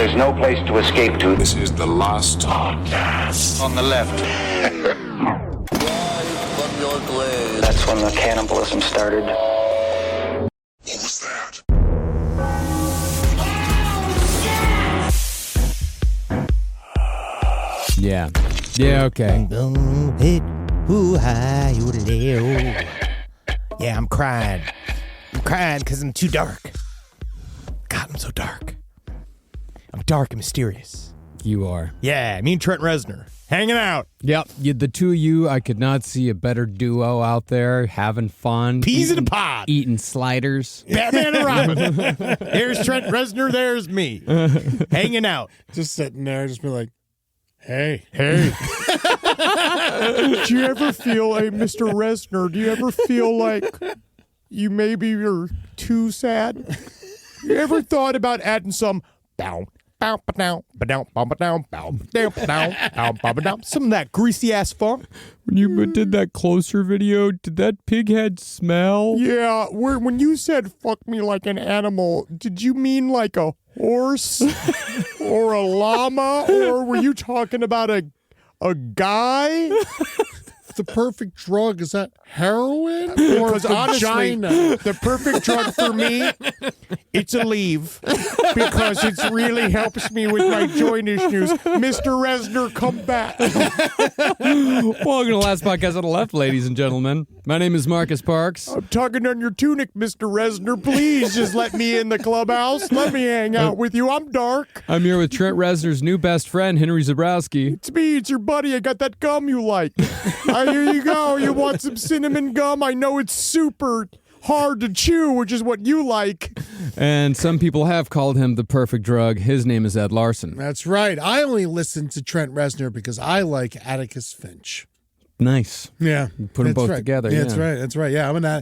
There's no place to escape to. This is the last podcast. On the left. That's when the cannibalism started. What was that? Yeah. Yeah, okay. Yeah, I'm crying. I'm crying because I'm too dark. God, I'm so dark. I'm dark and mysterious. You are. Yeah, me and Trent Reznor hanging out. Yep. The two of you, I could not see a better duo out there having fun. Peas in a pod. Eating sliders. Batman and Robin. There's Trent Reznor, there's me. Hanging out. Just sitting there, just be like, hey. Do you ever feel, hey, Mr. Reznor, do you ever feel like you're too sad? You ever thought about adding some some of that greasy ass funk? When you did that closer video, did that pig head smell? Yeah, when you said fuck me like an animal, did you mean like a horse or a llama, or were you talking about a guy? The perfect drug, is that heroin or Because honestly, vagina? the perfect drug for me, it's a leave, because it really helps me with my joint issues. Mr. Reznor, come back. Welcome to the last podcast on the left, ladies and gentlemen. My name is Marcus Parks. I'm tugging on your tunic, Mr. Reznor. Please just let me in the clubhouse. Let me hang out with you. I'm dark. I'm here with Trent Reznor's new best friend, Henry Zabrowski. It's me. It's your buddy. I got that gum you like. Here you go. You want some cinnamon gum? I know it's super hard to chew, which is what you like. And some people have called him the perfect drug. His name is Ed Larson. That's right. I only listen to Trent Reznor because I like Atticus Finch. Nice. Yeah. Put them That's both right. together. Yeah, that's right. Yeah,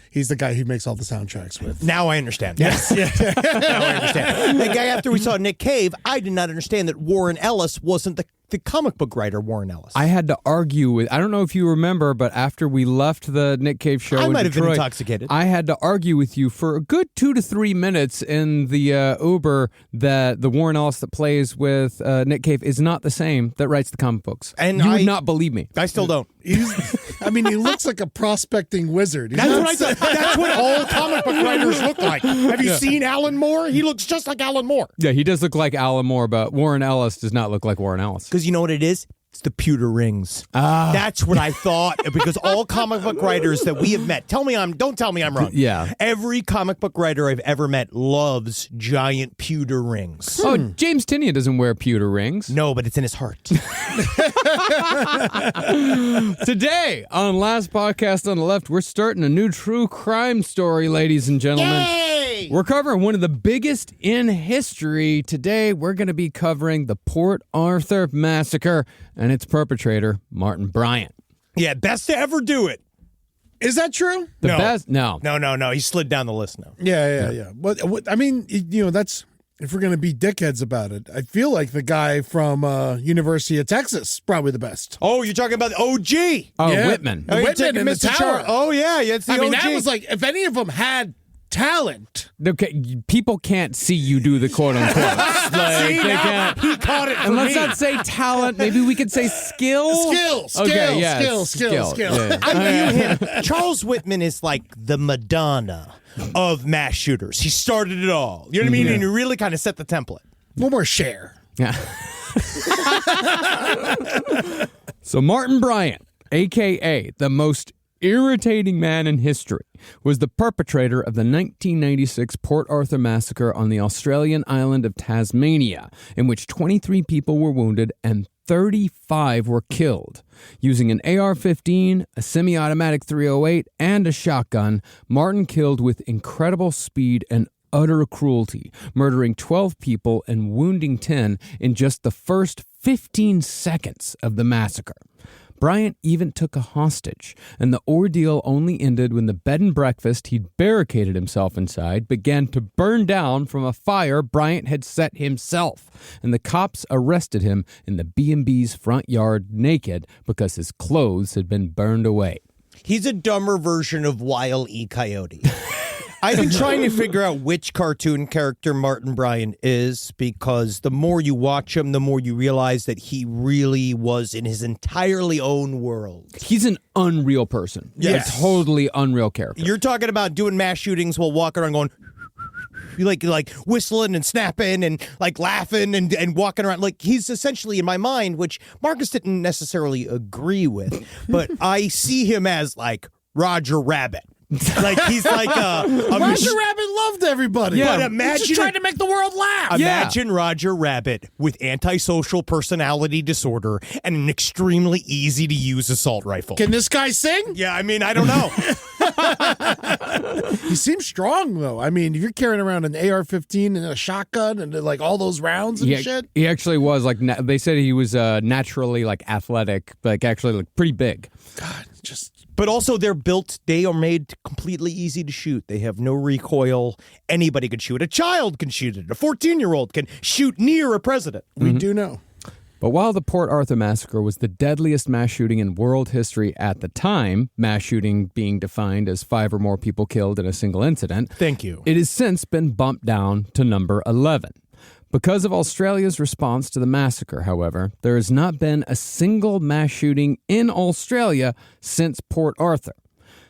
he's the guy who makes all the soundtracks with. Now I understand. Yes. Now I understand. The guy after we saw Nick Cave, I did not understand that Warren Ellis wasn't the comic book writer Warren Ellis. I had to argue with, I don't know if you remember, but after we left the Nick Cave show I in might have been Detroit, intoxicated. I had to argue with you for a good 2 to 3 minutes in the Uber that the Warren Ellis that plays with Nick Cave is not the same that writes the comic books. And you would not believe me. I still don't. He looks like a prospecting wizard. That's what I said. That's what all comic book writers look like. Have you seen Alan Moore? He looks just like Alan Moore. Yeah, he does look like Alan Moore, but Warren Ellis does not look like Warren Ellis. Because you know what it is? It's the pewter rings. That's what I thought. Because all comic book writers that we have met, don't tell me I'm wrong. Yeah. Every comic book writer I've ever met loves giant pewter rings. Oh, James Tynion doesn't wear pewter rings. No, but it's in his heart. Today, on Last Podcast on the Left, we're starting a new true crime story, ladies and gentlemen. Yay! We're covering one of the biggest in history. Today, we're going to be covering the Port Arthur Massacre and its perpetrator, Martin Bryant. Yeah, best to ever do it. Is that true? The No. best? No. No. He slid down the list now. Yeah. What I mean, that's, if we're going to be dickheads about it, I feel like the guy from University of Texas is probably the best. Oh, you're talking about the OG. Oh, Yeah. Whitman. Oh, you're Whitman taking in the Mr. tower. Char- Oh, yeah, it's the I mean, OG. that was like, if any of them had talent. Okay, people can't see you do the quote-unquote. Like, See, they now can't. he caught it for And let's me. not say talent. Maybe we could say skill. Skill. Okay, yeah, Skill. Yeah. I view him. Charles Whitman is like the Madonna of mass shooters. He started it all. You know what I mean? And he really kind of set the template. One more share. Yeah. So Martin Bryant, a.k.a. the most irritating man in history, was the perpetrator of the 1996 Port Arthur Massacre on the Australian island of Tasmania, in which 23 people were wounded and 35 were killed. Using an AR-15, a semi-automatic .308, and a shotgun, Martin killed with incredible speed and utter cruelty, murdering 12 people and wounding 10 in just the first 15 seconds of the massacre. Bryant even took a hostage, and the ordeal only ended when the bed and breakfast he'd barricaded himself inside began to burn down from a fire Bryant had set himself, and the cops arrested him in the B&B's front yard naked because his clothes had been burned away. He's a dumber version of Wile E. Coyote. I've been trying to figure out which cartoon character Martin Bryant is, because the more you watch him, the more you realize that he really was in his entirely own world. He's an unreal person. Yes. A totally unreal character. You're talking about doing mass shootings while walking around going, like whistling and snapping and like laughing and walking around. Like, he's essentially in my mind, which Marcus didn't necessarily agree with, but I see him as like Roger Rabbit. Like, he's like Roger Rabbit loved everybody. Yeah, but He's imagine just trying to make the world laugh. Imagine Roger Rabbit with antisocial personality disorder and an extremely easy to use assault rifle. Can this guy sing? Yeah, I mean, I don't know. He seems strong, though. I mean, if you're carrying around an AR-15 and a shotgun and like all those rounds and shit. He actually was like, they said he was naturally like athletic, like actually like pretty big. God, just. But also, they are made completely easy to shoot. They have no recoil. Anybody can shoot. A child can shoot it. A 14-year-old can shoot near a president. We do know. But while the Port Arthur Massacre was the deadliest mass shooting in world history at the time, mass shooting being defined as 5 or more people killed in a single incident, Thank you. It has since been bumped down to number 11. Because of Australia's response to the massacre, however, there has not been a single mass shooting in Australia since Port Arthur.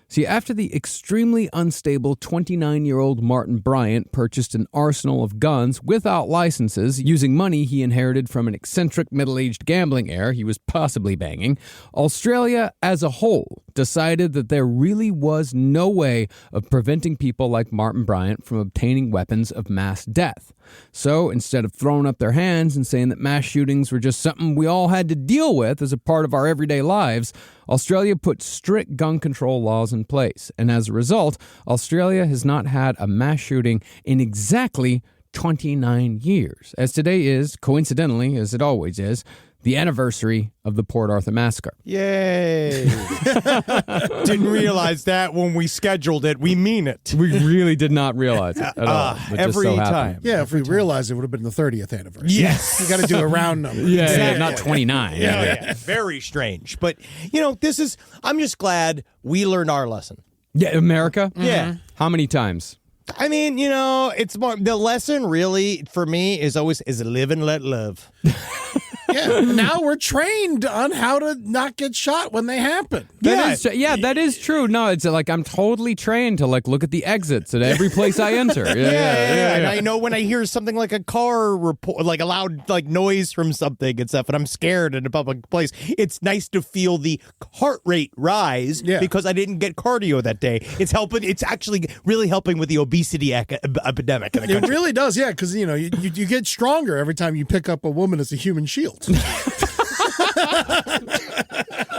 See, after the extremely unstable 29-year-old Martin Bryant purchased an arsenal of guns without licenses using money he inherited from an eccentric middle-aged gambling heir he was possibly banging, Australia as a whole decided that there really was no way of preventing people like Martin Bryant from obtaining weapons of mass death. So instead of throwing up their hands and saying that mass shootings were just something we all had to deal with as a part of our everyday lives, Australia put strict gun control laws in place. And as a result, Australia has not had a mass shooting in exactly 29 years, as today is, coincidentally, as it always is, the anniversary of the Port Arthur Massacre. Yay. Didn't realize that when we scheduled it. We mean it. We really did not realize it at all. It just every so time. happened. Yeah, if we realized it would have been the 30th anniversary. Yes. You got to do a round number. Yeah, not 29. Yeah. Very strange. But, I'm just glad we learned our lesson. Yeah, America? Yeah. How many times? I mean, it's more, the lesson really for me is always live and let live. Yeah. Now we're trained on how to not get shot when they happen. That is true. No, it's like I'm totally trained to like look at the exits at every place I enter. Yeah. And I know when I hear something like a car report, like a loud like noise from something and stuff, and I'm scared in a public place, it's nice to feel the heart rate rise because I didn't get cardio that day. It's helping. It's actually really helping with the obesity epidemic in the country. It really does, yeah, because you get stronger every time you pick up a woman as a human shield.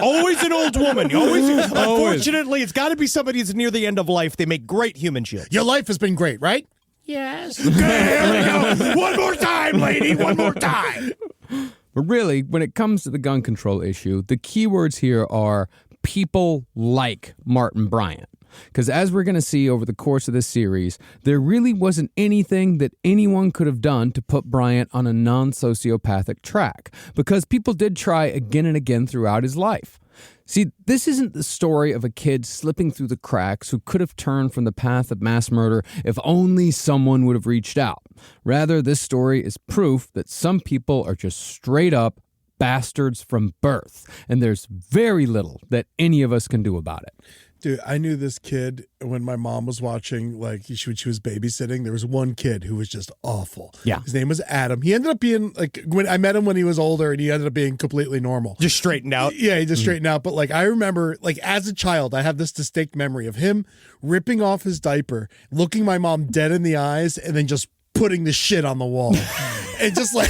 Always an old woman. Unfortunately, it's got to be somebody who's near the end of life. They make great human shields. Your life has been great, right? Yes. There we go. One more time, lady. One more time. But really, when it comes to the gun control issue, the key words here are people like Martin Bryant. Because as we're going to see over the course of this series, there really wasn't anything that anyone could have done to put Bryant on a non-sociopathic track, because people did try again and again throughout his life. See, this isn't the story of a kid slipping through the cracks who could have turned from the path of mass murder if only someone would have reached out. Rather, this story is proof that some people are just straight up bastards from birth, and there's very little that any of us can do about it. Dude, I knew this kid when my mom was watching, like, she was babysitting. There was one kid who was just awful. Yeah. His name was Adam. He ended up being, like, when I met him when he was older, and he ended up being completely normal. Just straightened out. Yeah, he just straightened out. But, like, I remember, like, as a child, I have this distinct memory of him ripping off his diaper, looking my mom dead in the eyes, and then just putting the shit on the wall. And just like,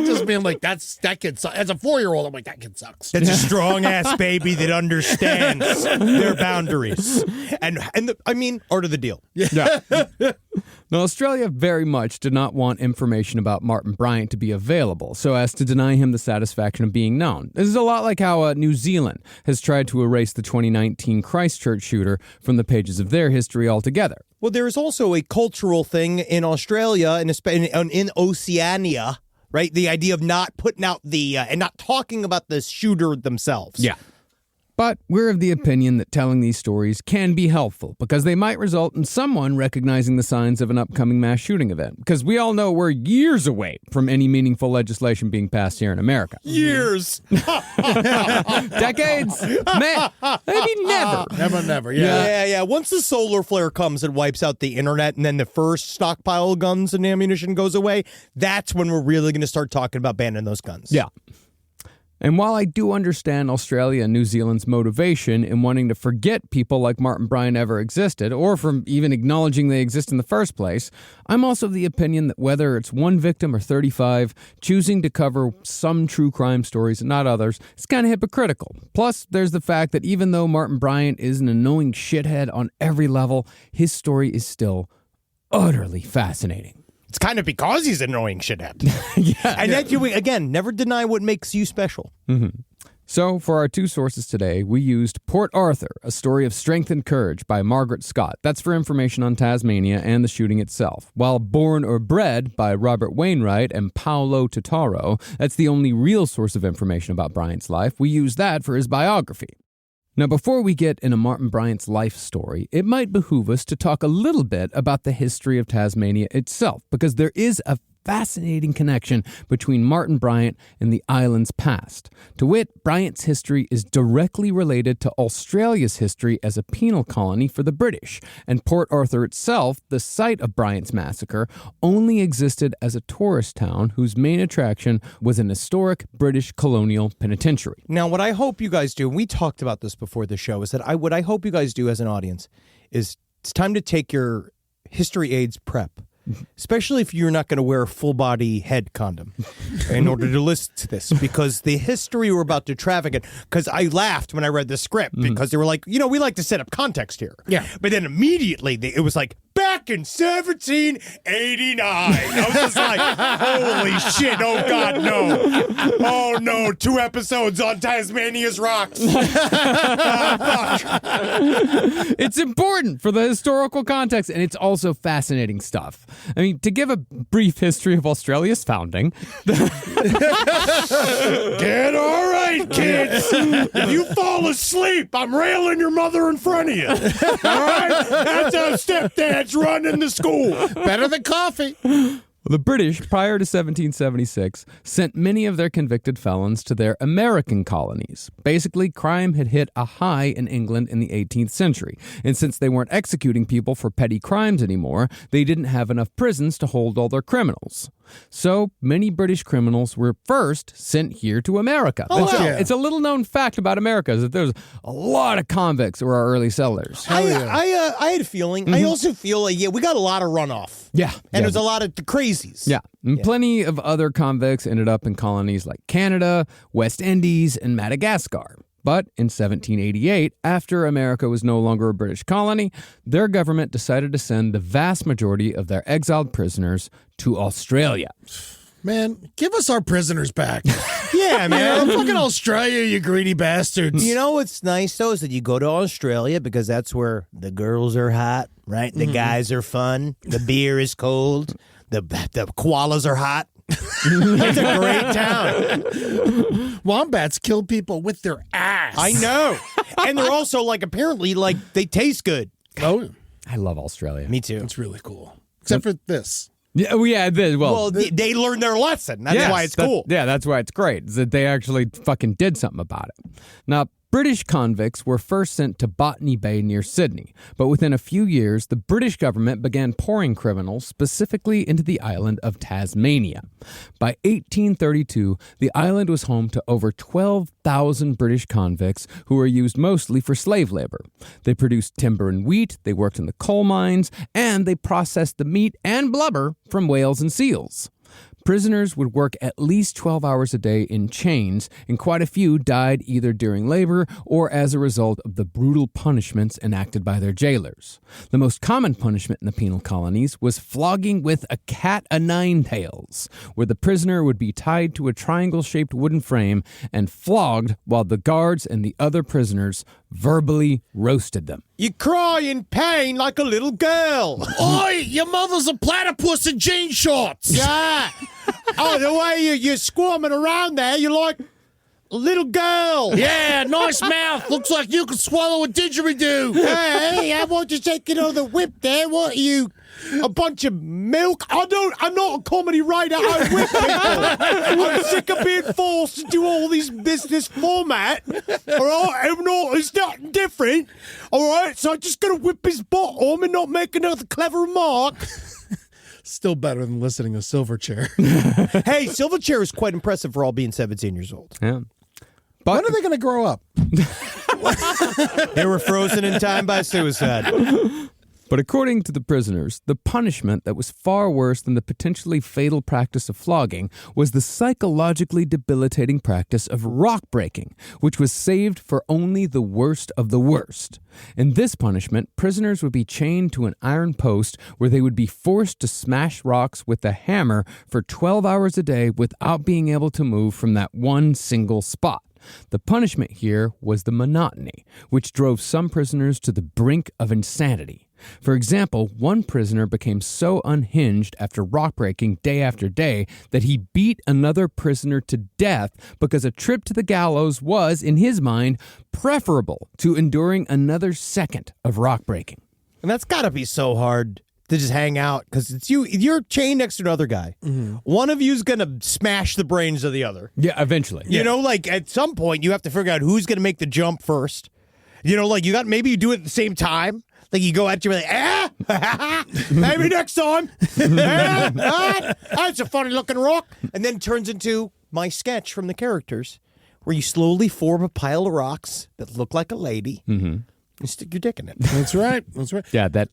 just being like, that kid sucks. As a 4-year-old, I'm like, that kid sucks. That's a strong ass baby that understands their boundaries. And order the deal. Yeah. Now, Australia very much did not want information about Martin Bryant to be available so as to deny him the satisfaction of being known. This is a lot like how New Zealand has tried to erase the 2019 Christchurch shooter from the pages of their history altogether. Well, there is also a cultural thing in Australia and in Oceania, right? The idea of not putting out and not talking about the shooter themselves. Yeah. But we're of the opinion that telling these stories can be helpful because they might result in someone recognizing the signs of an upcoming mass shooting event. Because we all know we're years away from any meaningful legislation being passed here in America. Years. Decades? Maybe never. Never. Yeah. Yeah. Once the solar flare comes and wipes out the internet and then the first stockpile of guns and ammunition goes away, that's when we're really going to start talking about banning those guns. Yeah. And while I do understand Australia and New Zealand's motivation in wanting to forget people like Martin Bryant ever existed, or from even acknowledging they exist in the first place, I'm also of the opinion that whether it's one victim or 35, choosing to cover some true crime stories and not others is kind of hypocritical. Plus, there's the fact that even though Martin Bryant is an annoying shithead on every level, his story is still utterly fascinating. It's kind of because he's an annoying shithead. And yet, again, never deny what makes you special. Mm-hmm. So, for our two sources today, we used Port Arthur, A Story of Strength and Courage by Margaret Scott. That's for information on Tasmania and the shooting itself. While Born or Bred by Robert Wainwright and Paolo Totaro, that's the only real source of information about Bryant's life. We used that for his biography. Now, before we get into Martin Bryant's life story, it might behoove us to talk a little bit about the history of Tasmania itself, because there is a fascinating connection between Martin Bryant and the island's past. To wit, Bryant's history is directly related to Australia's history as a penal colony for the British, and Port Arthur itself, the site of Bryant's massacre, only existed as a tourist town whose main attraction was an historic British colonial penitentiary. Now, what I hope you guys do, and we talked about this before the show, is that what I hope you guys do as an audience is it's time to take your history aids prep. Especially if you're not going to wear a full-body head condom in order to listen to this, because the history we're about to traffic in, because I laughed when I read the script, because they were like, we like to set up context here. Yeah. But then immediately it was like, back in 1789. I was just like, holy shit, oh God, no. Oh no, 2 episodes on Tasmania's rocks. It's important for the historical context, and it's also fascinating stuff. I mean, to give a brief history of Australia's founding. Get all right, kids. If you fall asleep, I'm railing your mother in front of you. All right? That's how stepdads run in the school. Better than coffee. The British, prior to 1776, sent many of their convicted felons to their American colonies. Basically, crime had hit a high in England in the 18th century, and since they weren't executing people for petty crimes anymore, they didn't have enough prisons to hold all their criminals. So, many British criminals were first sent here to America. Oh, wow. It's a little-known fact about America is that there's a lot of convicts who are our early settlers. I had a feeling. I also feel like, we got a lot of runoff. Yeah. And there's a lot of crazies. Yeah. And plenty of other convicts ended up in colonies like Canada, West Indies, and Madagascar. But in 1788, after America was no longer a British colony, their government decided to send the vast majority of their exiled prisoners to Australia. Man, give us our prisoners back. Yeah, man. Fucking Australia, you greedy bastards. You know what's nice, though, is that you go to Australia because that's where the girls are hot, right? The guys are fun. The beer is cold. The koalas are hot. It's a great town. Wombats kill people with their ass. I know. And they're also, apparently, they taste good. Oh, I love Australia. Me too. it's really cool. Except for this. Yeah, They learned their lesson. That's why it's cool. That's why it's great, is that they actually fucking did something about it. Now, British convicts were first sent to Botany Bay near Sydney, but within a few years, the British government began pouring criminals specifically into the island of Tasmania. By 1832, the island was home to over 12,000 British convicts who were used mostly for slave labor. They produced timber and wheat, they worked in the coal mines, and they processed the meat and blubber from whales and seals. Prisoners would work at least 12 hours a day in chains, and quite a few died either during labor or as a result of the brutal punishments enacted by their jailers. The most common punishment in the penal colonies was flogging with a cat o' nine tails, where the prisoner would be tied to a triangle-shaped wooden frame and flogged while the guards and the other prisoners verbally roasted them. You cry in pain like a little girl. Oi, your mother's a platypus in jean shorts. Yeah. Oh, the way you're squirming around there, you're like little girl. Yeah, nice mouth. Looks like you could swallow a didgeridoo. Hey, I want you taking on the whip there. What are you? A bunch of milk? I'm not a comedy writer. I whip people. I'm sick of being forced to do all this format. All right? It's not different. All right? So I'm just going to whip his bottom and not make another clever remark. Still better than listening to Silverchair. Hey, Silverchair is quite impressive for all being 17 years old. Yeah. When are they going to grow up? They were frozen in time by suicide. But according to the prisoners, the punishment that was far worse than the potentially fatal practice of flogging was the psychologically debilitating practice of rock breaking, which was saved for only the worst of the worst. In this punishment, prisoners would be chained to an iron post where they would be forced to smash rocks with a hammer for 12 hours a day without being able to move from that one single spot. The punishment here was the monotony, which drove some prisoners to the brink of insanity. For example, one prisoner became so unhinged after rock breaking day after day that he beat another prisoner to death because a trip to the gallows was, in his mind, preferable to enduring another second of rock breaking. And that's got to be so hard to just hang out because it's you're chained next to another guy. Mm-hmm. One of you's going to smash the brains of the other. Yeah, eventually. You know, like at some point you have to figure out who's going to make the jump first. You know, like maybe you do it at the same time. Like you go at you like, maybe next time. That's a funny looking rock. And then turns into my sketch from the characters where you slowly form a pile of rocks that look like a lady and stick your dick in it. That's right. That's right. Yeah, that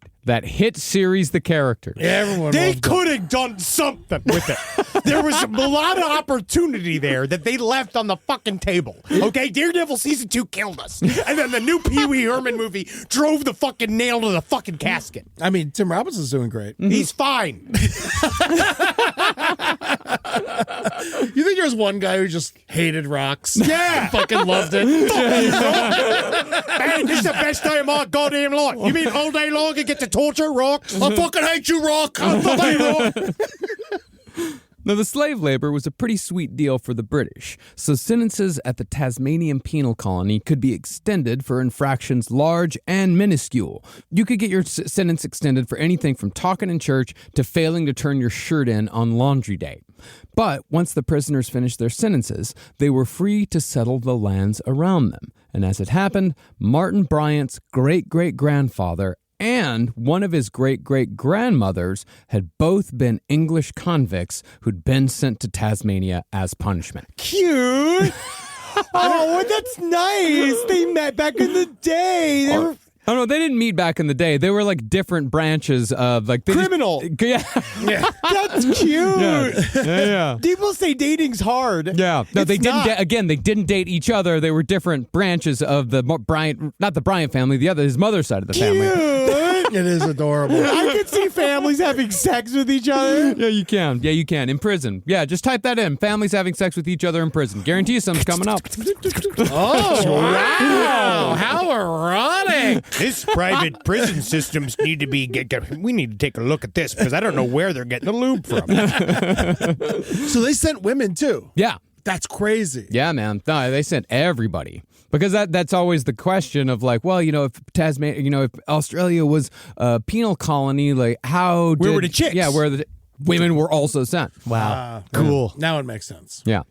hit series, The Characters. Everyone They loved it. could have done something with it. There was a lot of opportunity there that they left on the fucking table. Okay, Daredevil season 2 killed us. And then the new Pee Wee Herman movie drove the fucking nail to the fucking casket. I mean, Tim Robinson's doing great. He's fine. You think there's one guy who just hated rocks? Yeah. Fucking loved it. Man, this is the best day of my goddamn life. You mean all day long you get to torture rocks? I fucking hate you, Rock. I fucking rock. Now, the slave labor was a pretty sweet deal for the British, so sentences at the Tasmanian penal colony could be extended for infractions large and minuscule. You could get your sentence extended for anything from talking in church to failing to turn your shirt in on laundry day. But once the prisoners finished their sentences, they were free to settle the lands around them. And as it happened, Martin Bryant's great-great-grandfather and one of his great-great-grandmothers had both been English convicts who'd been sent to Tasmania as punishment. Cute. Oh, that's nice. They met back in the day. They were... Oh, no, they didn't meet back in the day. They were like different branches of like... Criminal. Yeah. That's cute. Yeah. People say dating's hard. Yeah. No, It's they didn't. not. Again, they didn't date each other. They were different branches of the Bryant, not the Bryant family, his mother's side of the family. It is adorable. I could see families having sex with each other. Yeah, you can. Yeah, you can. In prison. Yeah, just type that in. Families having sex with each other in prison. Guarantee you something's coming up. Oh, wow. How erotic. This private prison systems need to be... We need to take a look at this because I don't know where they're getting the lube from. So they sent women, too. Yeah. That's crazy. Yeah, man. No, they sent everybody. Because that's always the question of like, well, if Tasmania, if Australia was a penal colony, like where were the chicks? Yeah, where the women were also sent. Wow. Cool. Now it makes sense. Yeah.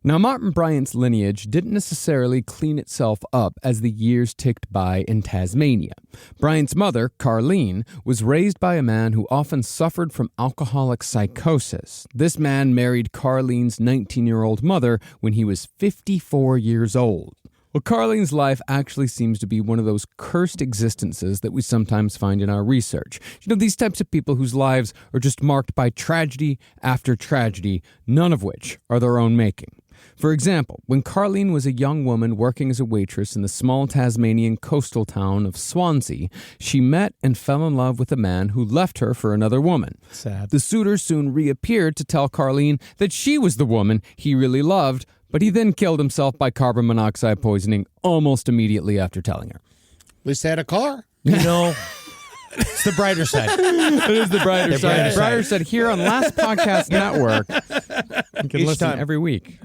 Now, Martin Bryant's lineage didn't necessarily clean itself up as the years ticked by in Tasmania. Bryant's mother, Carleen, was raised by a man who often suffered from alcoholic psychosis. This man married Carleen's 19-year-old mother when he was 54 years old. Well, Carleen's life actually seems to be one of those cursed existences that we sometimes find in our research. These types of people whose lives are just marked by tragedy after tragedy, none of which are their own making. For example, when Carleen was a young woman working as a waitress in the small Tasmanian coastal town of Swansea, she met and fell in love with a man who left her for another woman. Sad. The suitor soon reappeared to tell Carleen that she was the woman he really loved, but he then killed himself by carbon monoxide poisoning almost immediately after telling her. At least they had a car. It's the brighter side. It is the brighter side. brighter Brighter side here on Last Podcast Network. You can Each listen time. every week.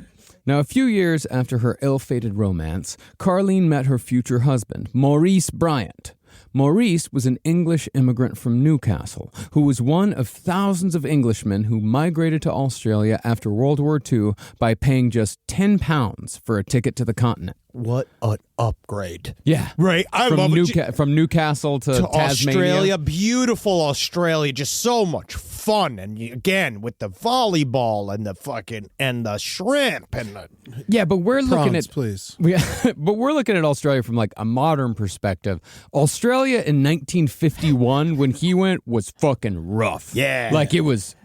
Now, a few years after her ill-fated romance, Carleen met her future husband, Maurice Bryant. Maurice was an English immigrant from Newcastle who was one of thousands of Englishmen who migrated to Australia after World War II by paying just £10 for a ticket to the continent. What an upgrade. Yeah. Right. I from love it. From Newcastle to Tasmania. Australia, beautiful Australia, just so much fun. And again, with the volleyball and the shrimp and the Yeah, but we're looking Prawns, at please. but we're looking at Australia from like a modern perspective. Australia in 1951 when he went was fucking rough. Yeah. Like it was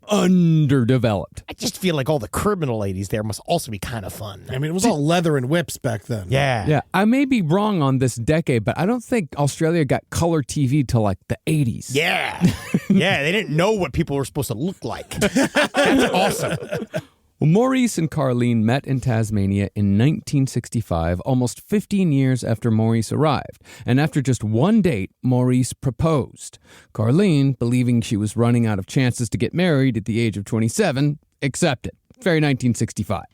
underdeveloped. I just feel like all the criminal ladies there must also be kind of fun. I mean, it was all leather and whips back then. Yeah. Yeah, I may be wrong on this decade, but I don't think Australia got color TV till like the 80s. Yeah. Yeah, they didn't know what people were supposed to look like. That's awesome. Well, Maurice and Carleen met in Tasmania in 1965, almost 15 years after Maurice arrived. And after just one date, Maurice proposed. Carleen, believing she was running out of chances to get married at the age of 27, accepted. Very 1965.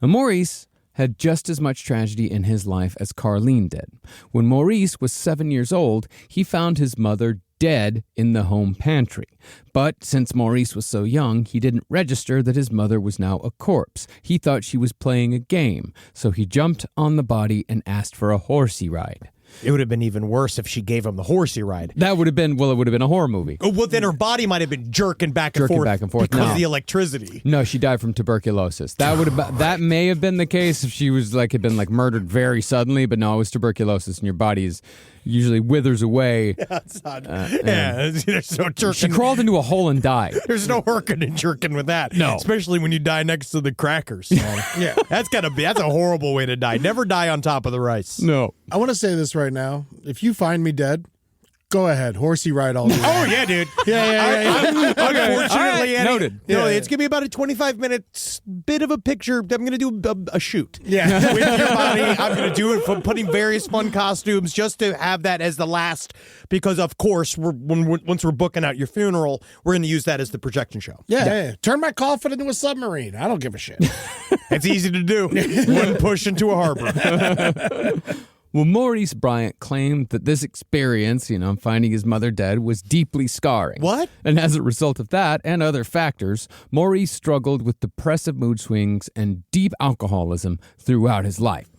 Now, Maurice had just as much tragedy in his life as Carleen did. When Maurice was 7 years old, he found his mother dead in the home pantry. But since Maurice was so young, he didn't register that his mother was now a corpse. He thought she was playing a game, so he jumped on the body and asked for a horsey ride. It would have been even worse if she gave him the horsey ride. That would have been, well, it would have been a horror movie. Oh, well, then her body might have been jerking back and forth because No. of the electricity. No, she died from tuberculosis. That may have been the case if she was had been murdered very suddenly, but no, it was tuberculosis, and your body is usually withers away. That's not, there's no jerking. She crawled into a hole and died. There's no hurking and jerking with that. No. Especially when you die next to the crackers. Yeah. That's a horrible way to die. Never die on top of the rice. No. I want to say this right now. If you find me dead, go ahead. Horsey ride all day. Oh, yeah, dude. Yeah. Unfortunately, Eddie, Noted. No, Yeah. it's going to be about a 25-minute bit of a picture. I'm going to do a shoot. Yeah. With your body. I'm going to do it from putting various fun costumes just to have that as the last, because, of course, once we're booking out your funeral, we're going to use that as the projection show. Yeah. Turn my coffin into a submarine. I don't give a shit. It's easy to do. One push into a harbor. Well, Maurice Bryant claimed that this experience, finding his mother dead, was deeply scarring. What? And as a result of that and other factors, Maurice struggled with depressive mood swings and deep alcoholism throughout his life.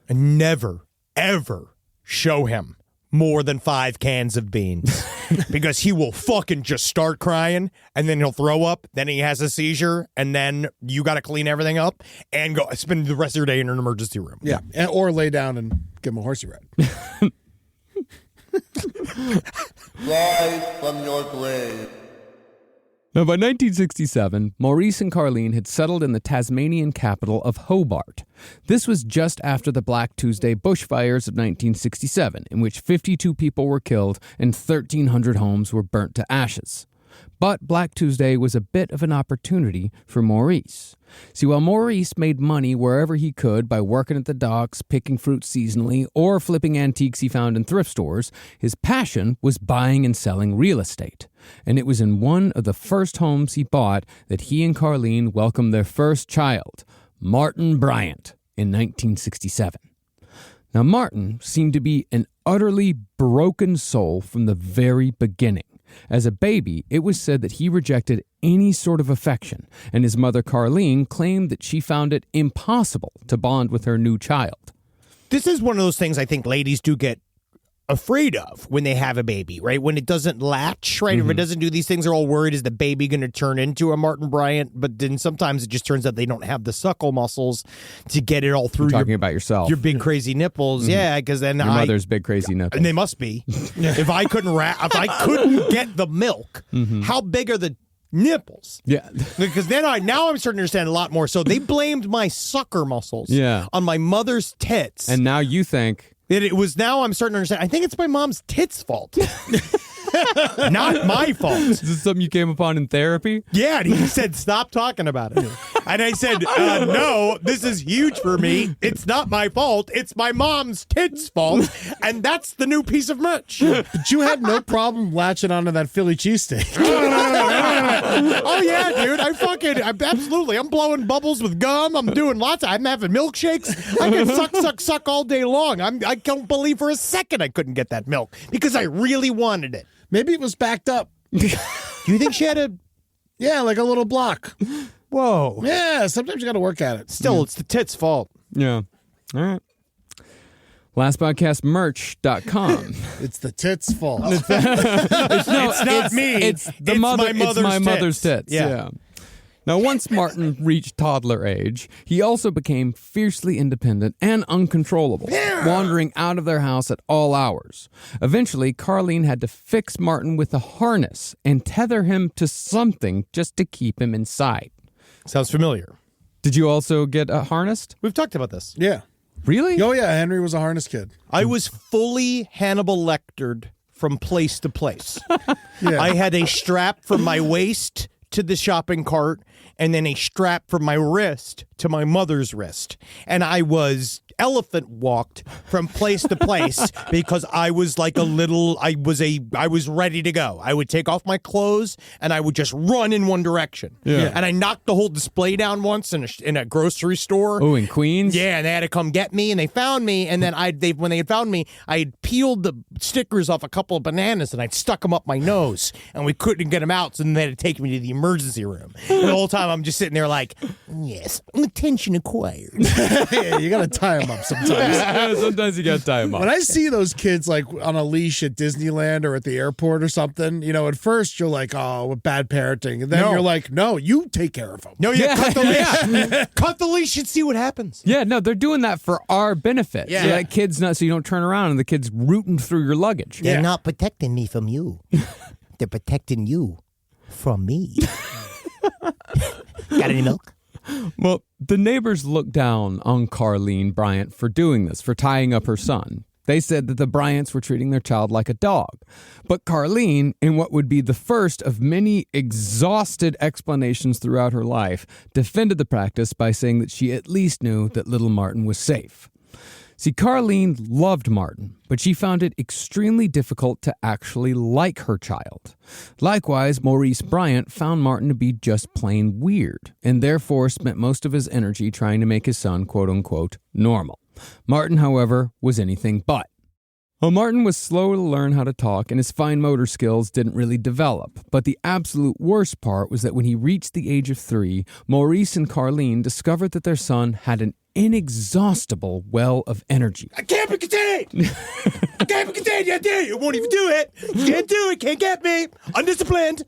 And never, ever show him more than 5 cans of beans because he will fucking just start crying and then he'll throw up. Then he has a seizure and then you got to clean everything up and go spend the rest of your day in an emergency room. Yeah. Or lay down and give him a horsey ride. Rise from your grave. Now, by 1967, Maurice and Carleen had settled in the Tasmanian capital of Hobart. This was just after the Black Tuesday bushfires of 1967, in which 52 people were killed and 1,300 homes were burnt to ashes. But Black Tuesday was a bit of an opportunity for Maurice. See, while Maurice made money wherever he could by working at the docks, picking fruit seasonally, or flipping antiques he found in thrift stores, his passion was buying and selling real estate. And it was in one of the first homes he bought that he and Carleen welcomed their first child, Martin Bryant, in 1967. Now, Martin seemed to be an utterly broken soul from the very beginning. As a baby, it was said that he rejected any sort of affection, and his mother Carleen claimed that she found it impossible to bond with her new child. This is one of those things I think ladies do get afraid of when they have a baby, right? When it doesn't latch, right? If it doesn't do these things, they're all worried, is the baby going to turn into a Martin Bryant? But then sometimes it just turns out they don't have the suckle musles to get it all through. You're talking about yourself. Your big crazy nipples. Yeah, because then Your mother's big crazy nipples. And they must be. If I couldn't get the milk, how big are the nipples? Yeah. Because then now I'm starting to understand a lot more. So they blamed my sucker muscles on my mother's tits. And now you think... It was now I'm starting to understand. I think it's my mom's tits' fault. Not my fault. Is this something you came upon in therapy? Yeah, and he said, stop talking about it. And I said, no, this is huge for me. It's not my fault. It's my mom's tits' fault. And that's the new piece of merch. But you had no problem latching onto that Philly cheesesteak. Oh yeah, dude. I'm blowing bubbles with gum. I'm doing I'm having milkshakes. I can suck all day long. I don't believe for a second I couldn't get that milk because I really wanted it. Maybe it was backed up. Do you think she had a? Yeah, like a little block. Whoa. Yeah, sometimes you got to work at it. Still, it's the tits' fault. Yeah. All right. Lastpodcastmerch.com. It's the tits' fault. It's not me. It's my mother's tits. Yeah. Now, once Martin reached toddler age, he also became fiercely independent and uncontrollable, wandering out of their house at all hours. Eventually, Carlene had to fix Martin with a harness and tether him to something just to keep him inside. Sounds familiar. Did you also get harnessed? We've talked about this. Yeah. Really? Oh, yeah. Henry was a harness kid. I was fully Hannibal Lectered from place to place. Yeah. I had a strap from my waist to the shopping cart and then a strap from my wrist to my mother's wrist. And I was elephant walked from place to place because I was like I was ready to go. I would take off my clothes and I would just run in one direction. Yeah. And I knocked the whole display down once in a grocery store. Oh, in Queens? Yeah, and they had to come get me, and they found me, and then when they had found me, I had peeled the stickers off a couple of bananas, and I'd stuck them up my nose, and we couldn't get them out, so then they had to take me to the emergency room. And the whole time, I'm just sitting there like, yes, attention acquired. Yeah, you got to tie them up sometimes. Sometimes you got to tie them up. When I see those kids like on a leash at Disneyland or at the airport or something, at first you're like, oh, bad parenting. And then you're like, no, you take care of them. No, cut the leash. Cut the leash and see what happens. Yeah, no, they're doing that for our benefit. Yeah. So that kid's not, so you don't turn around and the kid's rooting through your luggage. They're not protecting me from you. They're protecting you from me. Got any milk? Well, the neighbors looked down on Carlene Bryant for doing this, for tying up her son. They said that the Bryants were treating their child like a dog. But Carlene, in what would be the first of many exhausted explanations throughout her life, defended the practice by saying that she at least knew that little Martin was safe. See, Carlene loved Martin, but she found it extremely difficult to actually like her child. Likewise, Maurice Bryant found Martin to be just plain weird, and therefore spent most of his energy trying to make his son, quote-unquote, normal. Martin, however, was anything but. Well, Martin was slow to learn how to talk, and his fine motor skills didn't really develop. But the absolute worst part was that when he reached the age of 3, Maurice and Carlene discovered that their son had an inexhaustible well of energy. I can't be contained. I can't be contained. Yeah, dare you. Won't even do it. You can't do it. Can't get me. Undisciplined.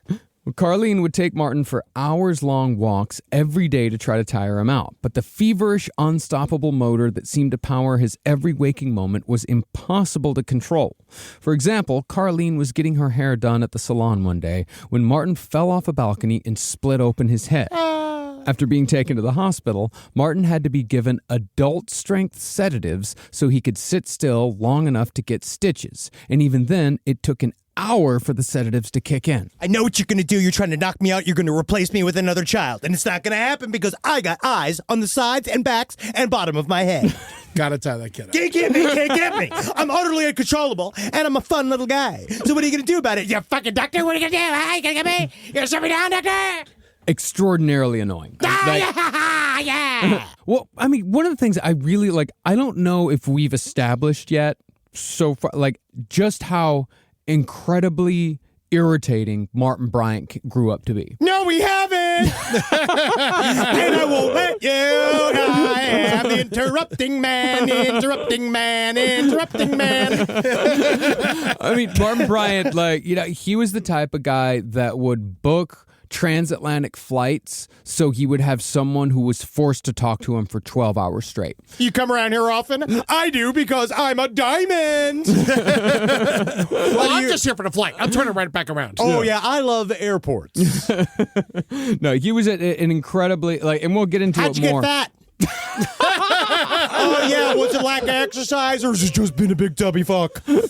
Carlene would take Martin for hours-long walks every day to try to tire him out, but the feverish, unstoppable motor that seemed to power his every waking moment was impossible to control. For example, Carlene was getting her hair done at the salon one day when Martin fell off a balcony and split open his head. After being taken to the hospital, Martin had to be given adult-strength sedatives so he could sit still long enough to get stitches, and even then, it took an hour for the sedatives to kick in. I know what you're going to do. You're trying to knock me out. You're going to replace me with another child. And it's not going to happen because I got eyes on the sides and backs and bottom of my head. Gotta tie that kid up. Can't get me. Can't get me. I'm utterly uncontrollable, and I'm a fun little guy. So what are you going to do about it? You fucking doctor? What are you going to do? Huh? You going to get me? You're going to shut me down, doctor? Extraordinarily annoying. Yeah. Well, I mean, one of the things I really like, I don't know if we've established yet so far, like just how incredibly irritating Martin Bryant grew up to be. No, we haven't. And I won't let you. I am the interrupting man. I mean, Martin Bryant, like, he was the type of guy that would book transatlantic flights so he would have someone who was forced to talk to him for 12 hours straight. You come around here often? I do because I'm a diamond. Well, I'm just here for the flight. I'm turning right back around. Oh, yeah, I love airports. No, he was an incredibly, like, and we'll get into How'd it you more. get fat? Oh, yeah, was it lack of exercise or has it just been a big tubby fuck? But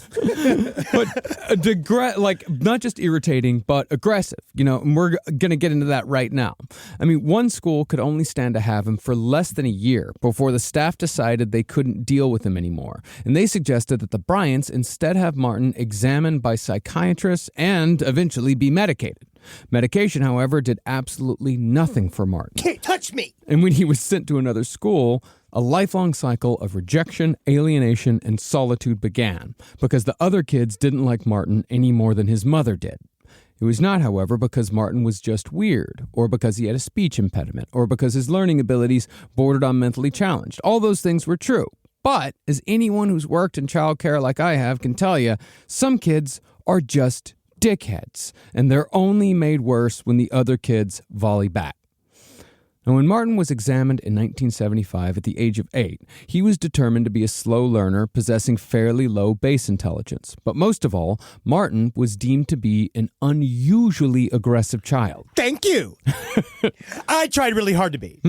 like not just irritating, but aggressive, and we're going to get into that right now. I mean, one school could only stand to have him for less than a year before the staff decided they couldn't deal with him anymore. And they suggested that the Bryants instead have Martin examined by psychiatrists and eventually be medicated. Medication, however, did absolutely nothing for Martin. Can't touch me. And when he was sent to another school, a lifelong cycle of rejection, alienation, and solitude began because the other kids didn't like Martin any more than his mother did. It was not, however, because Martin was just weird, or because he had a speech impediment, or because his learning abilities bordered on mentally challenged. All those things were true. But, as anyone who's worked in childcare like I have can tell you, some kids are just dickheads, and they're only made worse when the other kids volley back. Now, when Martin was examined in 1975 at the age of 8, he was determined to be a slow learner possessing fairly low base intelligence. But most of all, Martin was deemed to be an unusually aggressive child. Thank you. I tried really hard to be.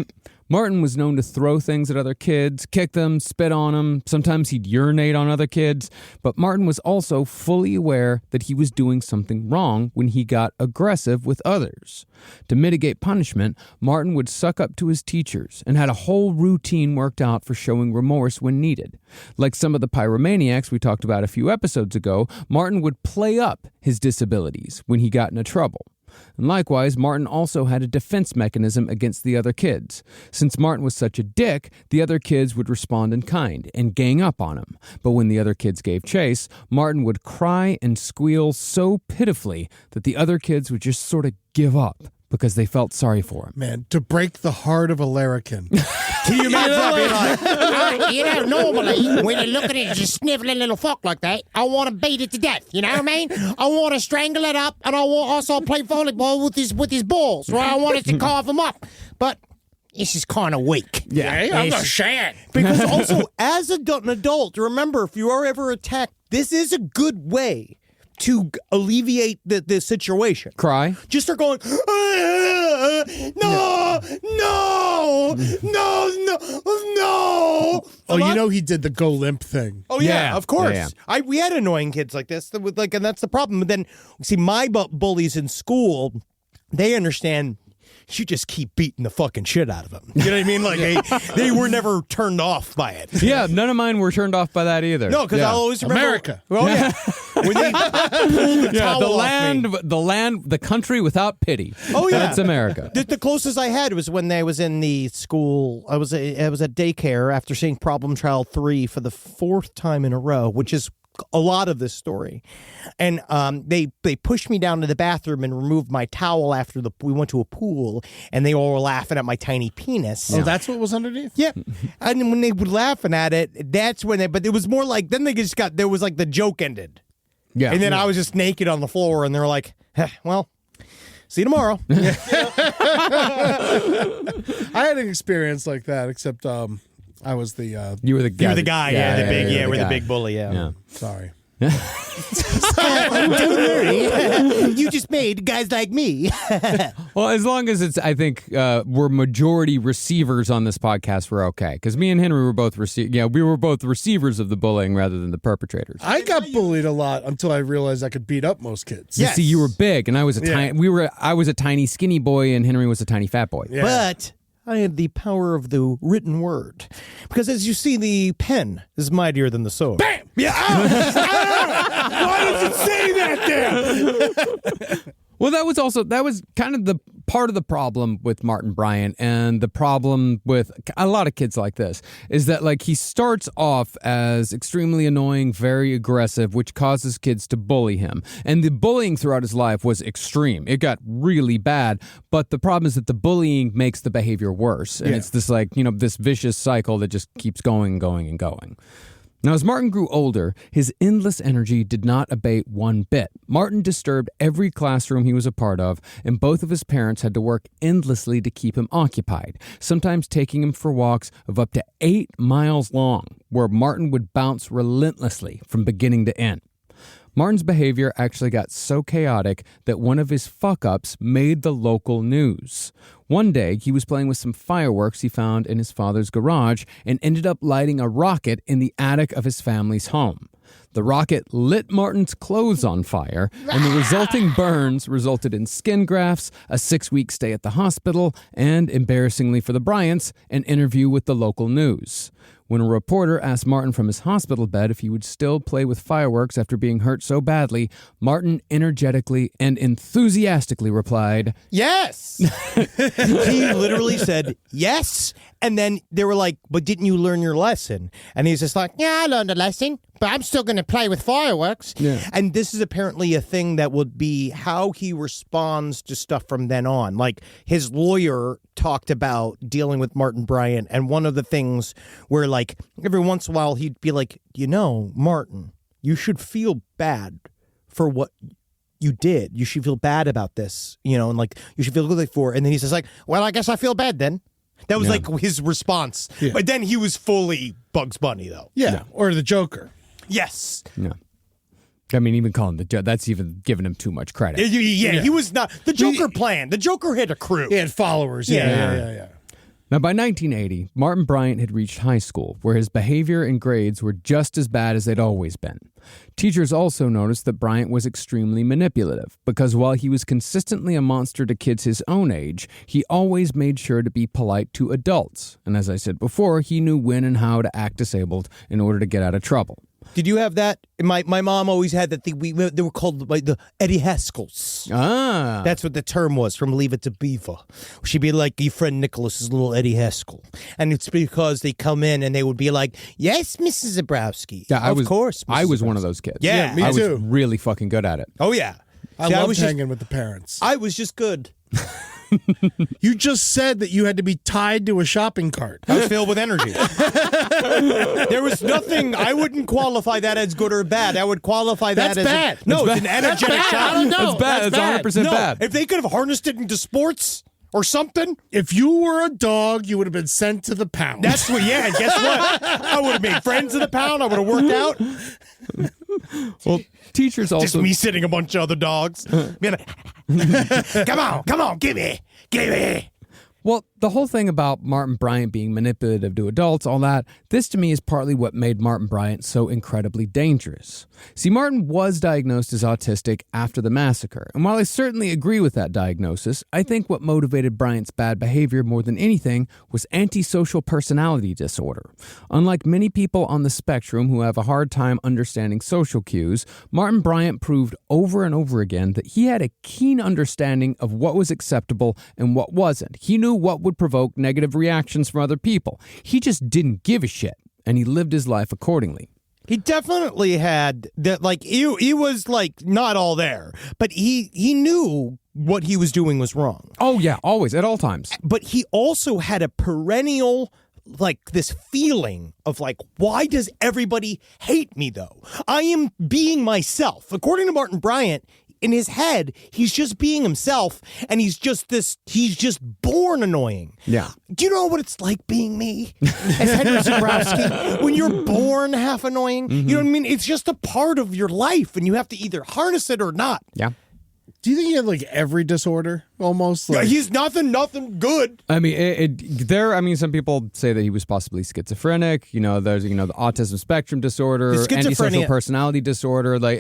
Martin was known to throw things at other kids, kick them, spit on them. Sometimes he'd urinate on other kids. But Martin was also fully aware that he was doing something wrong when he got aggressive with others. To mitigate punishment, Martin would suck up to his teachers and had a whole routine worked out for showing remorse when needed. Like some of the pyromaniacs we talked about a few episodes ago, Martin would play up his disabilities when he got into trouble. And likewise, Martin also had a defense mechanism against the other kids. Since Martin was such a dick, the other kids would respond in kind and gang up on him. But when the other kids gave chase, Martin would cry and squeal so pitifully that the other kids would just sort of give up because they felt sorry for him. Man, to break the heart of a larrikin. Can you imagine? Normally, when you look at it, just sniveling little fuck like that, I want to beat it to death. You know what I mean? I want to strangle it up, and I want also play volleyball with his balls, right? I wanted to carve him up. But this is kind of weak. Yeah, I'm just saying. Because also, as an adult, remember, if you are ever attacked, this is a good way to alleviate the situation. Cry? Just start going, no. Oh, you know he did the go limp thing. Oh yeah, Yeah. of course. Yeah. We had annoying kids like this. And that's the problem. But then, see, my bullies in school, they understand. You just keep beating the fucking shit out of them. You know what I mean? Like they were never turned off by it. Yeah, none of mine were turned off by that either. No, because I always remember America. Oh yeah, when they pulled the towel off me. the country without pity. Oh yeah, that's America. The closest I had was when I was in the school. I was at daycare after seeing Problem Child 3 for the 4th time in a row, which is a lot of this story. And they pushed me down to the bathroom and removed my towel after we went to a pool, and they all were laughing at my tiny penis. Oh, that's what was underneath? Yeah. And when they were laughing at it, that's when but it was more like, then they just there was like the joke ended. Yeah. And then I was just naked on the floor, and they were like, well, see you tomorrow. I had an experience like that, except I was the You were the guy. You were the guy, you were the big bully, Yeah. sorry. Don't worry. You just made guys like me. Well, as long as it's, I think, we're majority receivers on this podcast, we're okay. Because me and Henry were both we were both receivers of the bullying rather than the perpetrators. I got bullied a lot until I realized I could beat up most kids. Yes. See, you were big, and I was I was a tiny skinny boy, and Henry was a tiny fat boy. Yeah. But I had the power of the written word. Because as you see, the pen is mightier than the sword. Bam! Yeah. Why did you say that there? Well, that was kind of the part of the problem with Martin Bryant, and the problem with a lot of kids like this is that, like, he starts off as extremely annoying, very aggressive, which causes kids to bully him. And the bullying throughout his life was extreme. It got really bad, but the problem is that the bullying makes the behavior worse. And it's this, like, this vicious cycle that just keeps going and going and going. Now, as Martin grew older, his endless energy did not abate one bit. Martin disturbed every classroom he was a part of, and both of his parents had to work endlessly to keep him occupied, sometimes taking him for walks of up to 8 miles long, where Martin would bounce relentlessly from beginning to end. Martin's behavior actually got so chaotic that one of his fuck-ups made the local news. One day, he was playing with some fireworks he found in his father's garage and ended up lighting a rocket in the attic of his family's home. The rocket lit Martin's clothes on fire, and the resulting burns resulted in skin grafts, a 6-week stay at the hospital, and, embarrassingly for the Bryants, an interview with the local news. When a reporter asked Martin from his hospital bed if he would still play with fireworks after being hurt so badly, Martin energetically and enthusiastically replied, Yes. He literally said yes. And then they were like, but didn't you learn your lesson? And he's just like, yeah, I learned a lesson, but I'm still going to play with fireworks. Yeah. And this is apparently a thing that would be how he responds to stuff from then on. Like his lawyer talked about dealing with Martin Bryant. And one of the things where like every once in a while he'd be like, Martin, you should feel bad for what you did. You should feel bad about this, and like you should feel good for it. And then he's just like, well, I guess I feel bad then. That was like his response. Yeah. But then he was fully Bugs Bunny, though. Yeah, or the Joker. Yes. no. I mean, even calling that's even giving him too much credit. Yeah, he was not. The Joker planned. The Joker had a crew. He had followers. Yeah. Now, by 1980, Martin Bryant had reached high school, where his behavior and grades were just as bad as they'd always been. Teachers also noticed that Bryant was extremely manipulative, because while he was consistently a monster to kids his own age, he always made sure to be polite to adults. And as I said before, he knew when and how to act disabled in order to get out of trouble. Did you have that? My mom always had that thing. They were called like the Eddie Haskell's. Ah. That's what the term was from Leave It to Beaver. She'd be like, your friend Nicholas's little Eddie Haskell. And it's because they come in and they would be like, yes, Mrs. Zabrowski. Yeah, of course. I Mrs. was one Zabrowski." of those kids. Yeah, me I too. was really fucking good at it. Oh, yeah. I See, loved was just- hanging with the parents. I was just good. You just said that you had to be tied to a shopping cart. I was filled with energy. There was nothing. I wouldn't qualify that as good or bad. I would qualify that That's as bad. No, That's it's bad. an energetic That's bad. shot. I don't know. It's bad. That's It's 100% No, bad. if they could have harnessed it into sports or something, If you were a dog, you would have been sent to the pound. that's what. Yeah, guess what? I would have made friends of the pound. I would have worked out. Well, teachers Just also... me sitting a bunch of other dogs. Being like, come on, give me. Well, the whole thing about Martin Bryant being manipulative to adults, all that, this to me is partly what made Martin Bryant so incredibly dangerous. See, Martin was diagnosed as autistic after the massacre, and while I certainly agree with that diagnosis, I think what motivated Bryant's bad behavior more than anything was antisocial personality disorder. Unlike many people on the spectrum who have a hard time understanding social cues, Martin Bryant proved over and over again that he had a keen understanding of what was acceptable and what wasn't. He knew what would provoke negative reactions from other people. He just didn't give a shit, and he lived his life accordingly. He definitely had that. Like he was like not all there, but he knew what he was doing was wrong. Oh, yeah, always, at all times. But he also had a perennial, like, this feeling of, like, why does everybody hate me, though? I am being myself. According to Martin Bryant, in his head, he's just being himself, and he's just born annoying. Yeah. Do you know what it's like being me as Henry Zabrowski? When you're born half annoying, you know what I mean? It's just a part of your life, and you have to either harness it or not. Yeah. Do you think he had like every disorder almost? Like, He's nothing good. I mean, some people say that he was possibly schizophrenic. There's, the autism spectrum disorder, The schizophrenia- antisocial personality disorder. Like,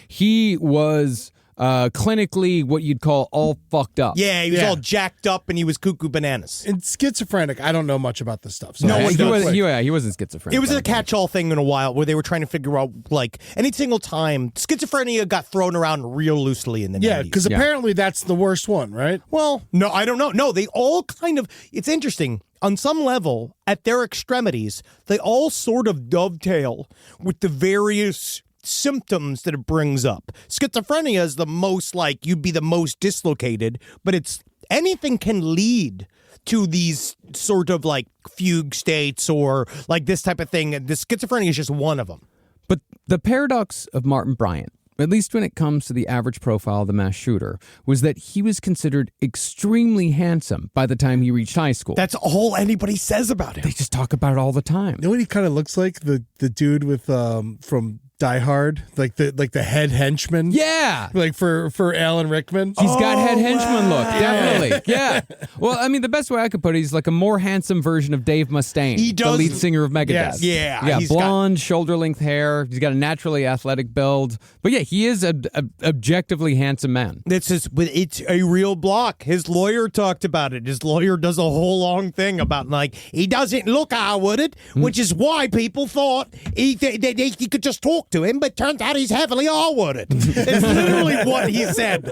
he was clinically what you'd call all fucked up. Yeah, he was Yeah. all jacked up, and he was cuckoo bananas. and schizophrenic. I don't know much about this stuff. So No, Yeah, it's he, not was, quick. he wasn't schizophrenic. It was I a don't think. catch-all thing in a while where they were trying to figure out, like, any single time schizophrenia got thrown around real loosely in the 90s. yeah, because apparently that's the worst one, right? Well, no, I don't know. No, they all kind of, it's interesting. On some level, at their extremities, they all sort of dovetail with the various symptoms that it brings up. Schizophrenia is the most, like, you'd be the most dislocated, but it's anything can lead to these sort of like fugue states or like this type of thing. The schizophrenia is just one of them. But the paradox of Martin Bryant, at least when it comes to the average profile of the mass shooter, was that he was considered extremely handsome by the time he reached high school. That's all anybody says about They him. just talk about it all the time. You know what he kind of looks like? The dude with from Die Hard, like the head henchman. Yeah. Like for Alan Rickman. He's got head henchman look, definitely. Yeah. Well, I mean, the best way I could put it, he's like a more handsome version of Dave Mustaine, He does- the lead singer of Megadeth. Yes. Yeah, Yeah, he's got- blonde, shoulder-length hair. He's got a naturally athletic build. But yeah, he is an objectively handsome man. It's a real block. His lawyer talked about it. His lawyer does a whole long thing about like he doesn't look I-wooded, which is why people thought he could just talk to him, but turns out he's heavily R-worded. It's literally what he said.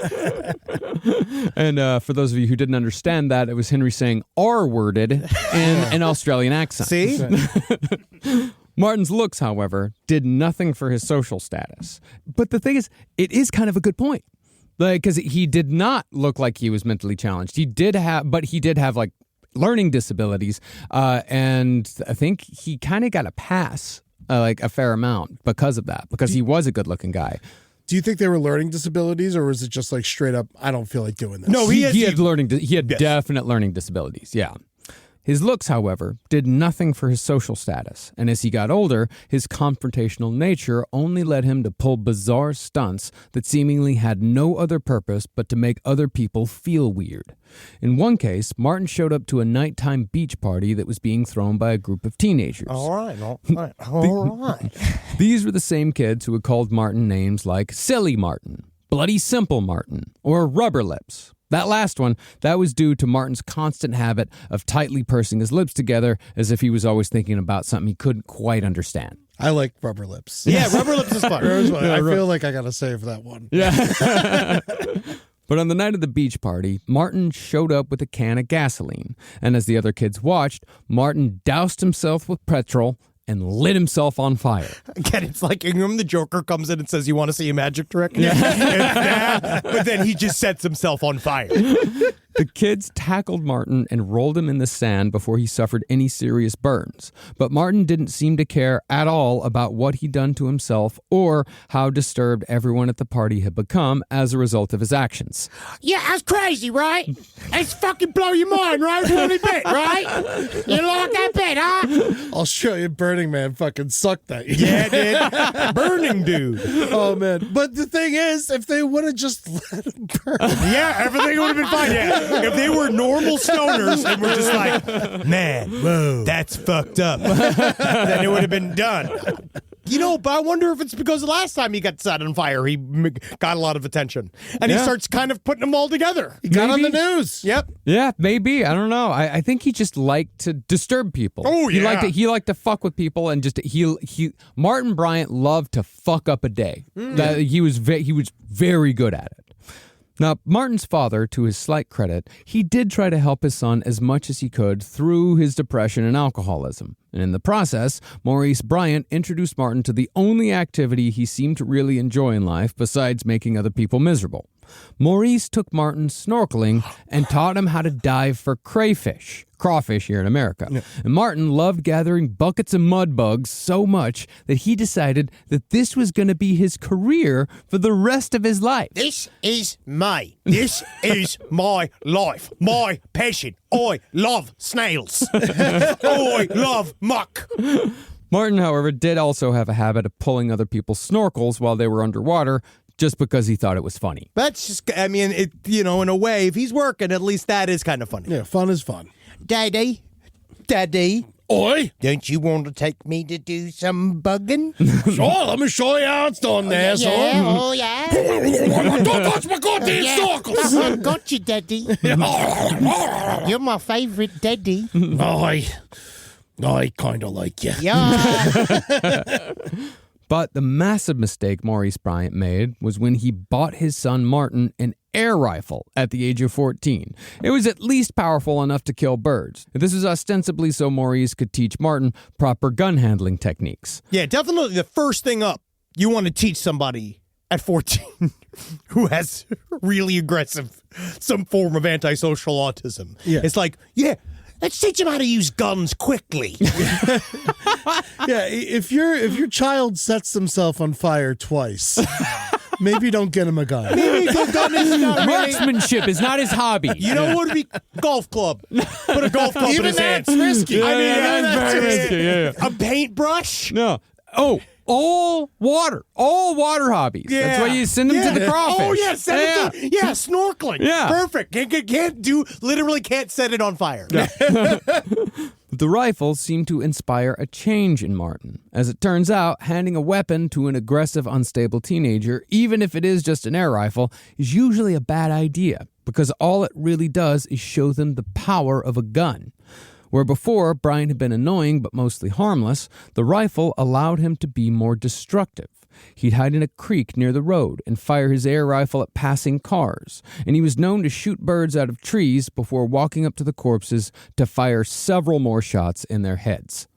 And for those of you who didn't understand that, it was Henry saying R-worded in an Australian accent. See? Martin's looks, however, did nothing for his social status. But the thing is, it is kind of a good point. Because he did not look like he was mentally challenged. He did have like learning disabilities. And I think he kind of got a pass, like a fair amount because of that, because he was a good looking guy. Do you think they were learning disabilities, or was it just like straight up, I don't feel like doing this? No, He had Yes. definite learning disabilities. Yeah. His looks, however, did nothing for his social status, and as he got older, his confrontational nature only led him to pull bizarre stunts that seemingly had no other purpose but to make other people feel weird. In one case, Martin showed up to a nighttime beach party that was being thrown by a group of teenagers. All right. These were the same kids who had called Martin names like Silly Martin, Bloody Simple Martin, or Rubber Lips. That last one, that was due to Martin's constant habit of tightly pursing his lips together as if he was always thinking about something he couldn't quite understand. I like Rubber Lips. Yeah, Rubber Lips is fun. I feel like I got to save that one. Yeah. But on the night of the beach party, Martin showed up with a can of gasoline. And as the other kids watched, Martin doused himself with petrol and lit himself on fire. Again, it's like the Joker comes in and says, "You want to see a magic trick?" Yeah. It's that, but then he just sets himself on fire. The kids tackled Martin and rolled him in the sand before he suffered any serious burns. But Martin didn't seem to care at all about what he'd done to himself or how disturbed everyone at the party had become as a result of his actions. Yeah, that's crazy, right? That's fucking blow your mind, right? Really bit, right? You like that bit, huh? I'll show you Burning Man fucking sucked that. Yeah, dude. Burning dude. Oh, man. But the thing is, if they would have just let him burn. Yeah, everything would have been fine. Yeah. If they were normal stoners and were just like, man, whoa, that's fucked up, then it would have been done. You know, but I wonder if it's because the last time he got set on fire, he got a lot of attention. And he starts kind of putting them all together. He got on the news. Yep. Yeah, maybe. I don't know. I think he just liked to disturb people. Oh, He yeah. liked to fuck with people and just Martin Bryant loved to fuck up a day. That he was very good at it. Now, Martin's father, to his slight credit, he did try to help his son as much as he could through his depression and alcoholism. And in the process, Maurice Bryant introduced Martin to the only activity he seemed to really enjoy in life besides making other people miserable. Maurice took Martin snorkeling and taught him how to dive for crawfish here in America. Yeah. And Martin loved gathering buckets of mud bugs so much that he decided that this was going to be his career for the rest of his life. This is me. This is my life. My passion. I love snails. I love muck. Martin, however, did also have a habit of pulling other people's snorkels while they were underwater, just because he thought it was funny. That's just, I mean, in a way, if he's working, at least that is kind of funny. Yeah, fun is fun. Daddy, Oi! don't you want to take me to do some bugging? Sure, let me show you how it's done there, Yeah, oh yeah. Don't touch my goddamn snorkels! I got you, Daddy. You're my favorite Daddy. I kind of like you. Yeah. But the massive mistake Maurice Bryant made was when he bought his son Martin an air rifle at the age of 14. It was at least powerful enough to kill birds. This was ostensibly so Maurice could teach Martin proper gun handling techniques. Yeah, definitely the first thing up you want to teach somebody at 14 who has really aggressive, some form of antisocial autism. Yeah. It's like, yeah, let's teach him how to use guns quickly. Yeah, if your child sets himself on fire twice, maybe don't get him a gun. Maybe the gun is not really... Marksmanship is not his hobby. You know what would be golf club? Put a golf club in his hands. Risky. I mean, that's very risky. Yeah. A paintbrush? No. Oh, all water hobbies. That's why you send them to the crawfish. Oh, yeah, send it to, snorkeling. Yeah. Perfect. Literally can't set it on fire. The rifle seemed to inspire a change in Martin. As it turns out, handing a weapon to an aggressive, unstable teenager, even if it is just an air rifle, is usually a bad idea, because all it really does is show them the power of a gun. Where before Bryant had been annoying but mostly harmless, the rifle allowed him to be more destructive. He'd hide in a creek near the road and fire his air rifle at passing cars, and he was known to shoot birds out of trees before walking up to the corpses to fire several more shots in their heads.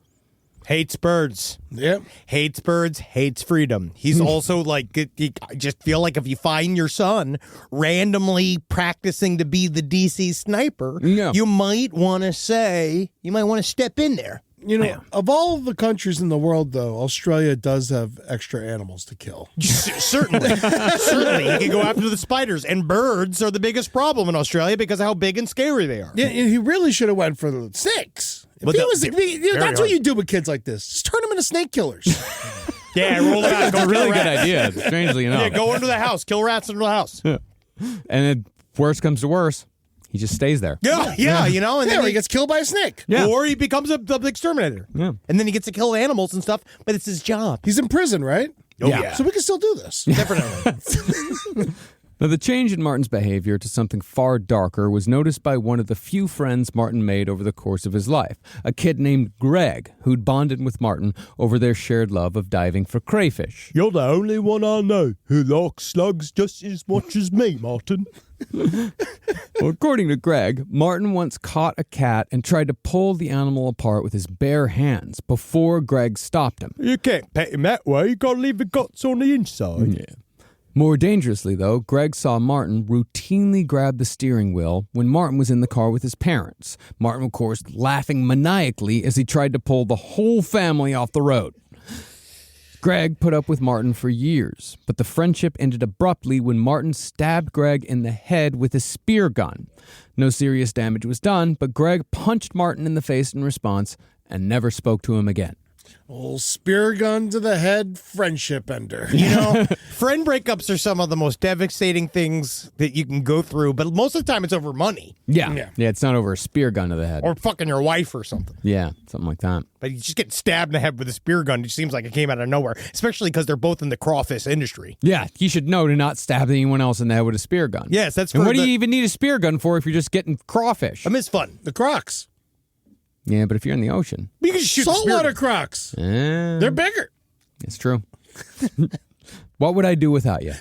Hates birds. Yep. Hates birds, hates freedom. He's also like, I just feel like if you find your son randomly practicing to be the DC sniper, you might want to step in there. You know, of all of the countries in the world, though, Australia does have extra animals to kill. Certainly. Certainly. You can go after the spiders. And birds are the biggest problem in Australia because of how big and scary they are. Yeah, and he really should have went for the snakes. That's what you do with kids like this. Just turn them into snake killers. Yeah, roll it out. It's a really good idea, strangely enough. Yeah, go into the house. Kill rats into the house. And then worst comes to worst, he just stays there. Yeah, you know, and then he gets killed by a snake. Yeah. Or he becomes a big exterminator. Yeah. And then he gets to kill animals and stuff, but it's his job. He's in prison, right? Oh, yeah. So we can still do this. Definitely. Now, the change in Martin's behavior to something far darker was noticed by one of the few friends Martin made over the course of his life, a kid named Greg, who'd bonded with Martin over their shared love of diving for crayfish. You're the only one I know who likes slugs just as much as me, Martin. Well, according to Greg, Martin once caught a cat and tried to pull the animal apart with his bare hands before Greg stopped him. You can't pet him that way. You gotta leave the guts on the inside. Yeah. More dangerously, though, Greg saw Martin routinely grab the steering wheel when Martin was in the car with his parents. Martin, of course, laughing maniacally as he tried to pull the whole family off the road. Greg put up with Martin for years, but the friendship ended abruptly when Martin stabbed Greg in the head with a spear gun. No serious damage was done, but Greg punched Martin in the face in response and never spoke to him again. Old spear gun to the head, friendship ender. You know, friend breakups are some of the most devastating things that you can go through, but most of the time it's over money. Yeah, it's not over a spear gun to the head. Or fucking your wife or something. Yeah, something like that. But you just get stabbed in the head with a spear gun. It seems like it came out of nowhere, especially because they're both in the crawfish industry. Yeah, you should know to not stab anyone else in the head with a spear gun. Yes, that's And for what do you even need a spear gun for if you're just getting crawfish? I miss fun. The crocs. Yeah, but if you're in the ocean. You can shoot the spear Saltwater gun. crocs. They're They're bigger. It's true. What would I do without you?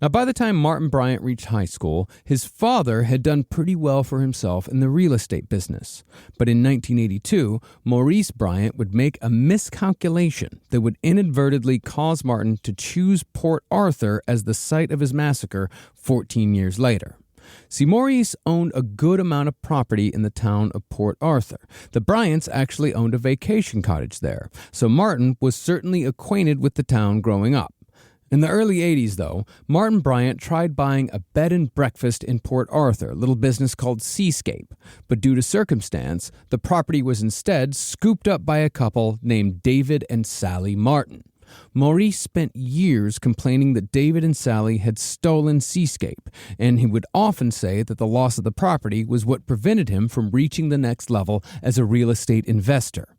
Now, by the time Martin Bryant reached high school, his father had done pretty well for himself in the real estate business. But in 1982, Maurice Bryant would make a miscalculation that would inadvertently cause Martin to choose Port Arthur as the site of his massacre 14 years later. See, Maurice owned a good amount of property in the town of Port Arthur. The Bryants actually owned a vacation cottage there, so Martin was certainly acquainted with the town growing up. In the early 80s, though, Martin Bryant tried buying a bed and breakfast in Port Arthur, a little business called Seascape. But due to circumstance, the property was instead scooped up by a couple named David and Sally Martin. Maurice spent years complaining that David and Sally had stolen Seascape, and he would often say that the loss of the property was what prevented him from reaching the next level as a real estate investor.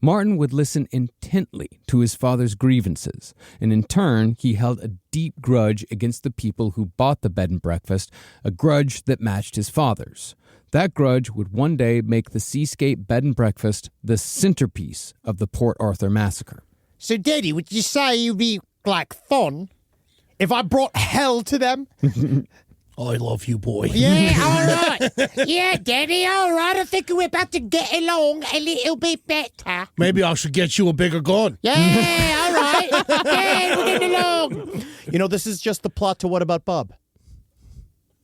Martin would listen intently to his father's grievances, and in turn, he held a deep grudge against the people who bought the bed and breakfast, a grudge that matched his father's. That grudge would one day make the Seascape bed and breakfast the centerpiece of the Port Arthur Massacre. So, Daddy, would you say you'd be, like, fun if I brought hell to them? I love you, boy. Yeah, all right. Yeah, Daddy, all right. I think we're about to get along a little bit better. Maybe I should get you a bigger gun. Yeah, all right. Yeah, we're getting along. You know, this is just the plot to What About Bob?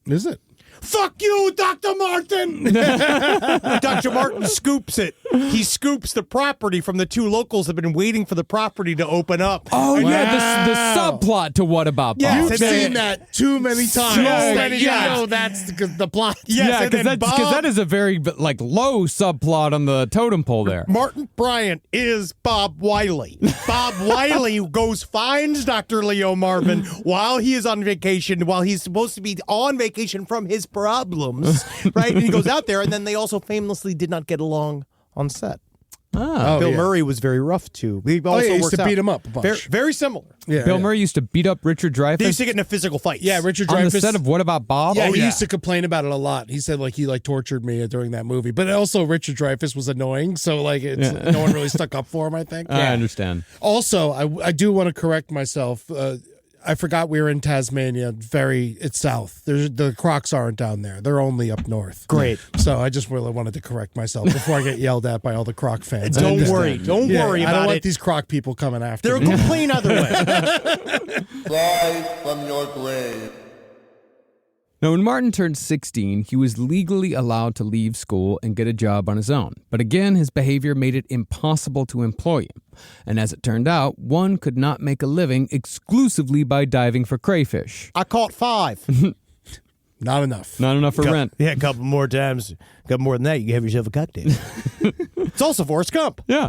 Is it? Fuck you, Dr. Martin! Dr. Martin scoops it. he scoops the property from the two locals that have been waiting for the property to open up. Oh, Wow. yeah, the subplot to What About Bob. Yes, You've and then- seen that too many times. Yeah, that you yeah. know that's the plot. Yes, Yeah, and then because that is a very like low subplot on the totem pole there. Martin Bryant is Bob Wiley. Bob Wiley finds Dr. Leo Marvin while he is on vacation, while he's supposed to be on vacation from his problems, right? And he goes out there, and then they also famously did not get along on set. Ah. Bill Murray was very rough, too. He also he used works to out. beat him up a bunch. Very similar. Yeah, Bill yeah. Murray used to beat up Richard They used Dreyfuss to get into physical fights. Yeah, Richard on Dreyfuss. the set of What About Bob? Yeah, Oh, he used to complain about it a lot. He said he tortured me during that movie. But also Richard Dreyfuss was annoying, so no one really stuck up for him, I think. I understand. Also, I do want to correct myself. I forgot we were in Tasmania. It's south. The Crocs aren't down there. They're only up north. Great. So I just really wanted to correct myself before I get yelled at by all the Croc fans. Don't I worry. understand. Don't worry I about don't want it. these Croc people coming after They're a me. complaint either way. Rise from your grave. Now, when Martin turned 16, he was legally allowed to leave school and get a job on his own. But again, his behavior made it impossible to employ him. And as it turned out, one could not make a living exclusively by diving for crayfish. I caught 5. Not enough. Not enough for rent. Yeah, a couple more times. A couple more than that, you can have yourself a cocktail. It's also Forrest Gump. Yeah.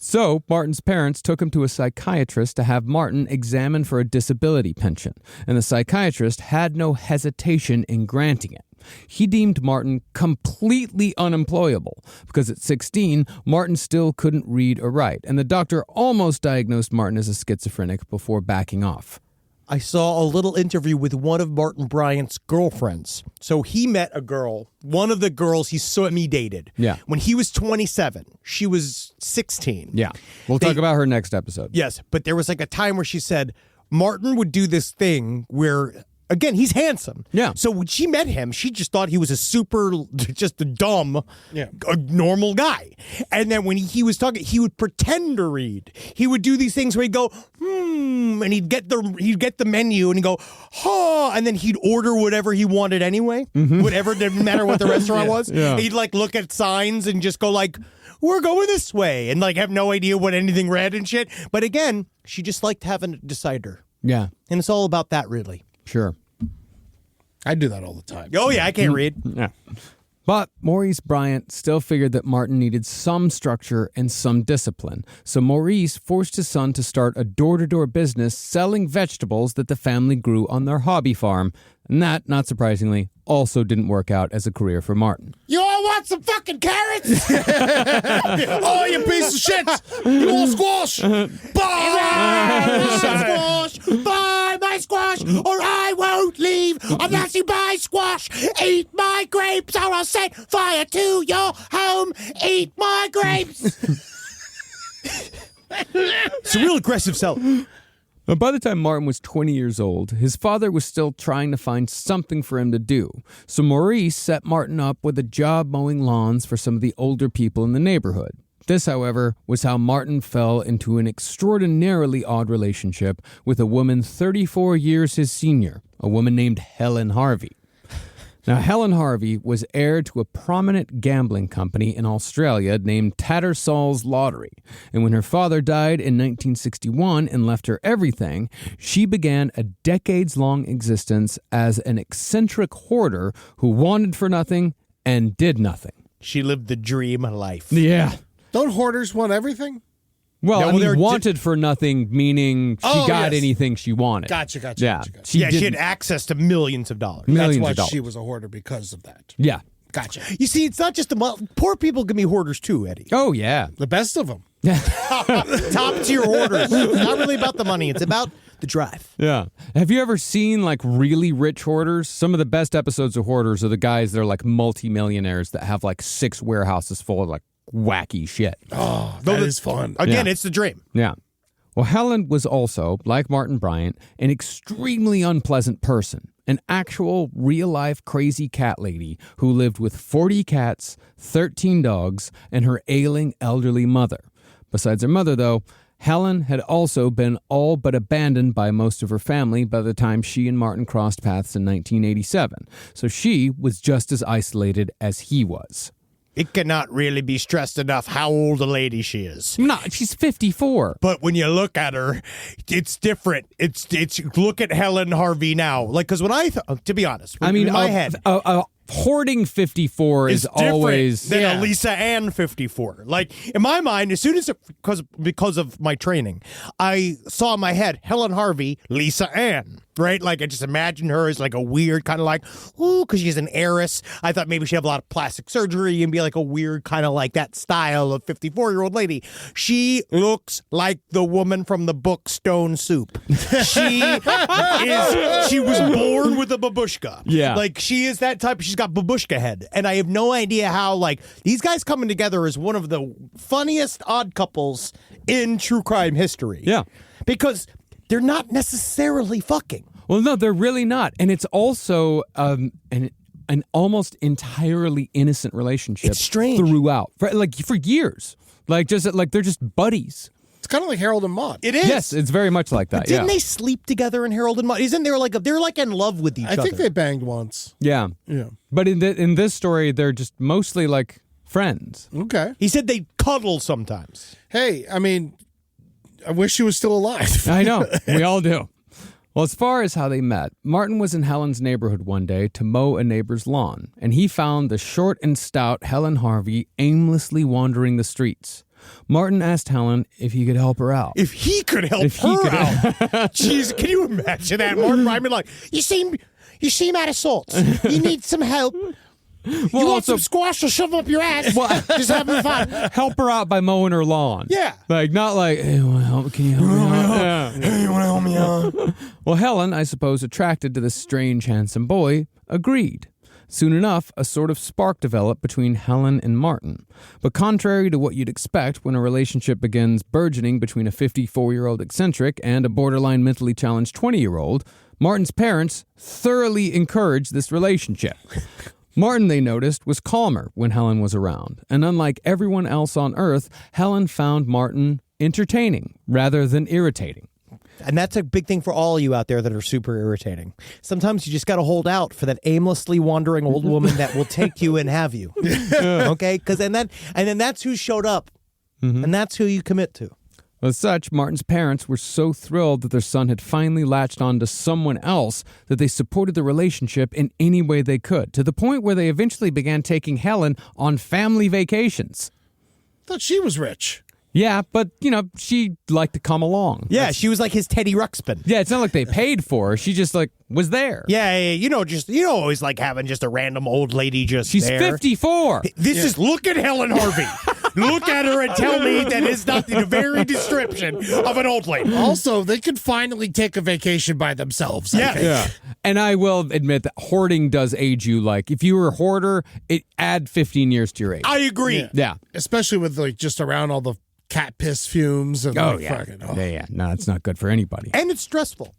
So, Martin's parents took him to a psychiatrist to have Martin examined for a disability pension, and the psychiatrist had no hesitation in granting it. He deemed Martin completely unemployable because at 16, Martin still couldn't read or write, and the doctor almost diagnosed Martin as a schizophrenic before backing off. I saw a little interview with one of Martin Bryant's girlfriends. So he met a girl, one of the girls he semi-dated. Yeah. When he was 27, she was 16. Yeah. We'll talk about her next episode. Yes, but there was a time where she said Martin would do this thing where, again, he's handsome. Yeah. So when she met him, she just thought he was just a dumb, a normal guy. And then when he was talking, he would pretend to read. He would do these things where he'd go, and he'd get the menu and he'd go, and then he'd order whatever he wanted anyway. Whatever, didn't matter what the restaurant was. Yeah. He'd look at signs and just go we're going this way, and have no idea what anything read and shit. But again, she just liked having a decider. Yeah, And it's all about that, really. sure. I do that all the time. Oh, yeah, I can't read. Yeah. But Maurice Bryant still figured that Martin needed some structure and some discipline. So Maurice forced his son to start a door-to-door business selling vegetables that the family grew on their hobby farm. And that, not surprisingly, also didn't work out as a career for Martin. You all want some fucking carrots? Oh, you piece of shit! You want squash? Buy squash! Buy my squash, or I won't leave unless you buy squash. Eat my grapes, or I'll set fire to your home. Eat my grapes. It's a real aggressive seller. But by the time Martin was 20 years old, his father was still trying to find something for him to do. So Maurice set Martin up with a job mowing lawns for some of the older people in the neighborhood. This, however, was how Martin fell into an extraordinarily odd relationship with a woman 34 years his senior, a woman named Helen Harvey. Now, Helen Harvey was heir to a prominent gambling company in Australia named Tattersall's Lottery. And when her father died in 1961 and left her everything, she began a decades-long existence as an eccentric hoarder who wanted for nothing and did nothing. She lived the dream life. Yeah. Don't hoarders want everything? Well, Yeah, I well, mean, they're wanted for nothing, meaning she Oh, got yes. anything she wanted. Gotcha. Yeah. She had didn't- access to millions of dollars. millions That's why of dollars. she was a hoarder because of that. Yeah. Gotcha. You see, it's not just poor people can be hoarders too, Eddie. Oh, yeah. The best of them. Top tier hoarders. It's not really about the money. It's about the drive. Yeah. Have you ever seen really rich hoarders? Some of the best episodes of Hoarders are the guys that are multimillionaires that have 6 warehouses full of wacky shit. Oh, that is fun. Again, Yeah. it's the dream. Yeah. Well, Helen was also, like Martin Bryant, an extremely unpleasant person. An actual real-life crazy cat lady who lived with 40 cats, 13 dogs, and her ailing elderly mother. Besides her mother, though, Helen had also been all but abandoned by most of her family by the time she and Martin crossed paths in 1987. So she was just as isolated as he was. It cannot really be stressed enough how old a lady she is. No, she's 54. But when you look at her, it's different. It's look at Helen Harvey now. Like, because when to be honest, I mean, in my head, a hoarding 54 is always than a Lisa Ann 54. Like, in my mind, as soon as because of my training, I saw in my head Helen Harvey, Lisa Ann. Right? Like, I just imagined her as like a weird kind of like, ooh, because she's an heiress. I thought maybe she'd have a lot of plastic surgery and be like a weird kind of like that style of 54-year-old lady. She looks like the woman from the book Stone Soup. She was born with a babushka. Yeah. Like, she is that type. She's got babushka head. And I have no idea how, like, these guys coming together is one of the funniest odd couples in true crime history. Yeah. Because they're not necessarily fucking. Well, no, they're really not. And it's also an almost entirely innocent relationship. It's strange. Throughout. For years. Like, they're just buddies. It's kind of like Harold and Maude. It is. Yes, it's very much like that. But didn't yeah. they sleep together in Harold and Maude? Isn't there like they're like in love with each other? I think they banged once. Yeah. Yeah. But in this story, they're just mostly like friends. Okay. He said they cuddle sometimes. Hey, I mean, I wish she was still alive. I know. We all do. Well, as far as how they met, Martin was in Helen's neighborhood one day to mow a neighbor's lawn, and he found the short and stout Helen Harvey aimlessly wandering the streets. Martin asked Helen if he could help her out. If he could help her out. Jeez, can you imagine that, Martin? I mean, like, you seem out of sorts. You need some help. You want some squash to shove up your ass? Just having fun. Help her out by mowing her lawn. Yeah. Like, not like, hey, you want to help? Can you help me out? Yeah. Hey, you want to help me out? Well, Helen, I suppose, attracted to this strange, handsome boy, agreed. Soon enough, a sort of spark developed between Helen and Martin. But contrary to what you'd expect when a relationship begins burgeoning between a 54-year-old eccentric and a borderline mentally challenged 20-year-old, Martin's parents thoroughly encouraged this relationship. Martin, they noticed, was calmer when Helen was around, and unlike everyone else on Earth, Helen found Martin entertaining rather than irritating. And that's a big thing for all of you out there that are super irritating. Sometimes you just got to hold out for that aimlessly wandering old woman that will take you and have you. Okay? And then that's who showed up, and that's who you commit to. As such, Martin's parents were so thrilled that their son had finally latched on to someone else that they supported the relationship in any way they could, to the point where they eventually began taking Helen on family vacations. Thought she was rich. Yeah, but, she liked to come along. Yeah, she was like his Teddy Ruxpin. Yeah, it's not like they paid for her. She just, was there. Yeah, always like having just a random old lady just She's there. 54. Look at Helen Harvey. Look at her and tell me that is not the very description of an old lady. Also, they could finally take a vacation by themselves. I think. Yeah. And I will admit that hoarding does age you. Like, if you were a hoarder, it add 15 years to your age. I agree. Yeah. Especially with just around all the cat piss fumes. And Yeah. No, it's not good for anybody. And it's stressful.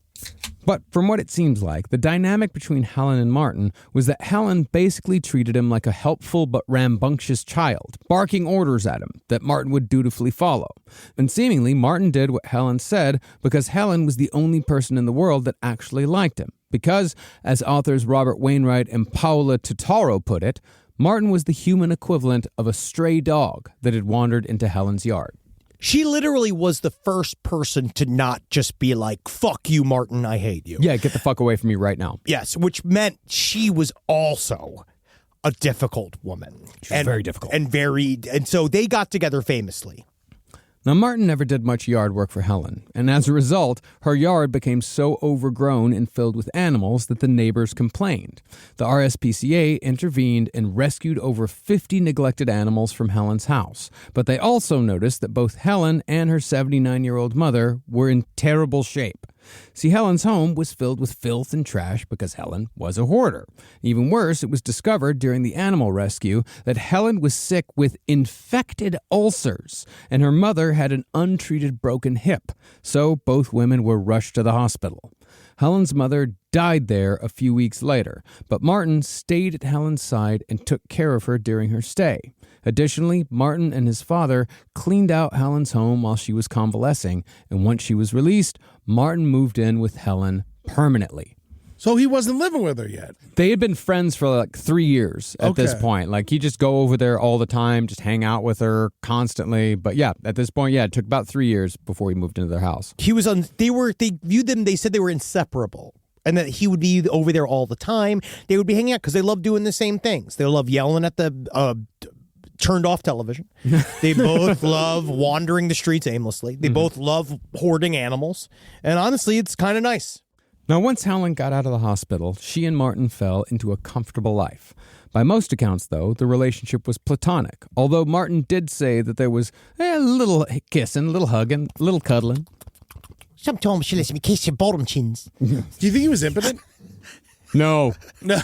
But from what it seems like, the dynamic between Helen and Martin was that Helen basically treated him like a helpful but rambunctious child, barking orders at him that Martin would dutifully follow. And seemingly, Martin did what Helen said because Helen was the only person in the world that actually liked him. Because, as authors Robert Wainwright and Paola Totaro put it, Martin was the human equivalent of a stray dog that had wandered into Helen's yard. She literally was the first person to not just be like, fuck you, Martin, I hate you. Yeah, get the fuck away from me right now. Yes, which meant she was also a difficult woman. She was very difficult. And so they got together famously. Now, Martin never did much yard work for Helen, and as a result, her yard became so overgrown and filled with animals that the neighbors complained. The RSPCA intervened and rescued over 50 neglected animals from Helen's house, but they also noticed that both Helen and her 79-year-old mother were in terrible shape. See, Helen's home was filled with filth and trash because Helen was a hoarder. Even worse, it was discovered during the animal rescue that Helen was sick with infected ulcers, and her mother had an untreated broken hip, so both women were rushed to the hospital. Helen's mother died there a few weeks later, but Martin stayed at Helen's side and took care of her during her stay. Additionally, Martin and his father cleaned out Helen's home while she was convalescing, and once she was released, Martin moved in with Helen permanently. So he wasn't living with her yet. They had been friends for like 3 years at this Okay. point. Like he'd just go over there all the time, just hang out with her constantly. But yeah, at this point, it took about 3 years before he moved into their house. He was on. They viewed them. They said they were inseparable, and that he would be over there all the time. They would be hanging out because they love doing the same things. They love yelling at the turned off television. They both love wandering the streets aimlessly. They both love hoarding animals, and honestly, it's kind of nice. Now, once Helen got out of the hospital, she and Martin fell into a comfortable life. By most accounts, though, the relationship was platonic, although Martin did say that there was a little kissing, a little hugging, a little cuddling. Sometimes she lets me kiss your bottom chins. Do you think he was impotent? No. No,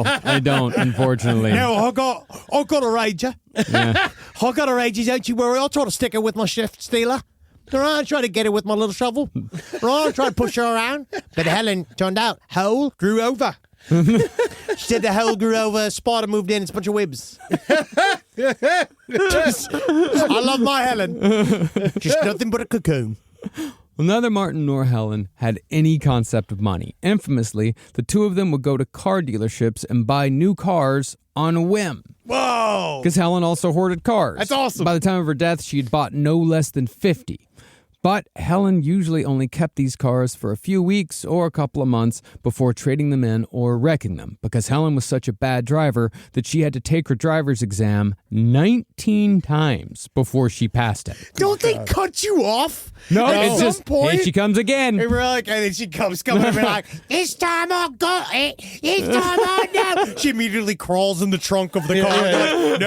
I don't, unfortunately. No, I got a rager. Yeah. I got a rager, don't you worry. I'll try to stick her with my shift stealer. Right, I try to get her with my little shovel. Right, I try to push her around. But Helen turned out, hole grew over. She said the hole grew over, a spider moved in, it's a bunch of webs. I love my Helen. Just nothing but a cocoon. Well, neither Martin nor Helen had any concept of money. Infamously, the two of them would go to car dealerships and buy new cars on a whim. Whoa! Because Helen also hoarded cars. That's awesome. By the time of her death, she had bought no less than 50. But Helen usually only kept these cars for a few weeks or a couple of months before trading them in or wrecking them, because Helen was such a bad driver that she had to take her driver's exam 19 times before she passed it. Don't they cut you off? No, At it's some just, point? here she comes again. And we're like, and then she comes coming and we're like, This time I got it. This time I know. she immediately crawls in the trunk of the car. Like,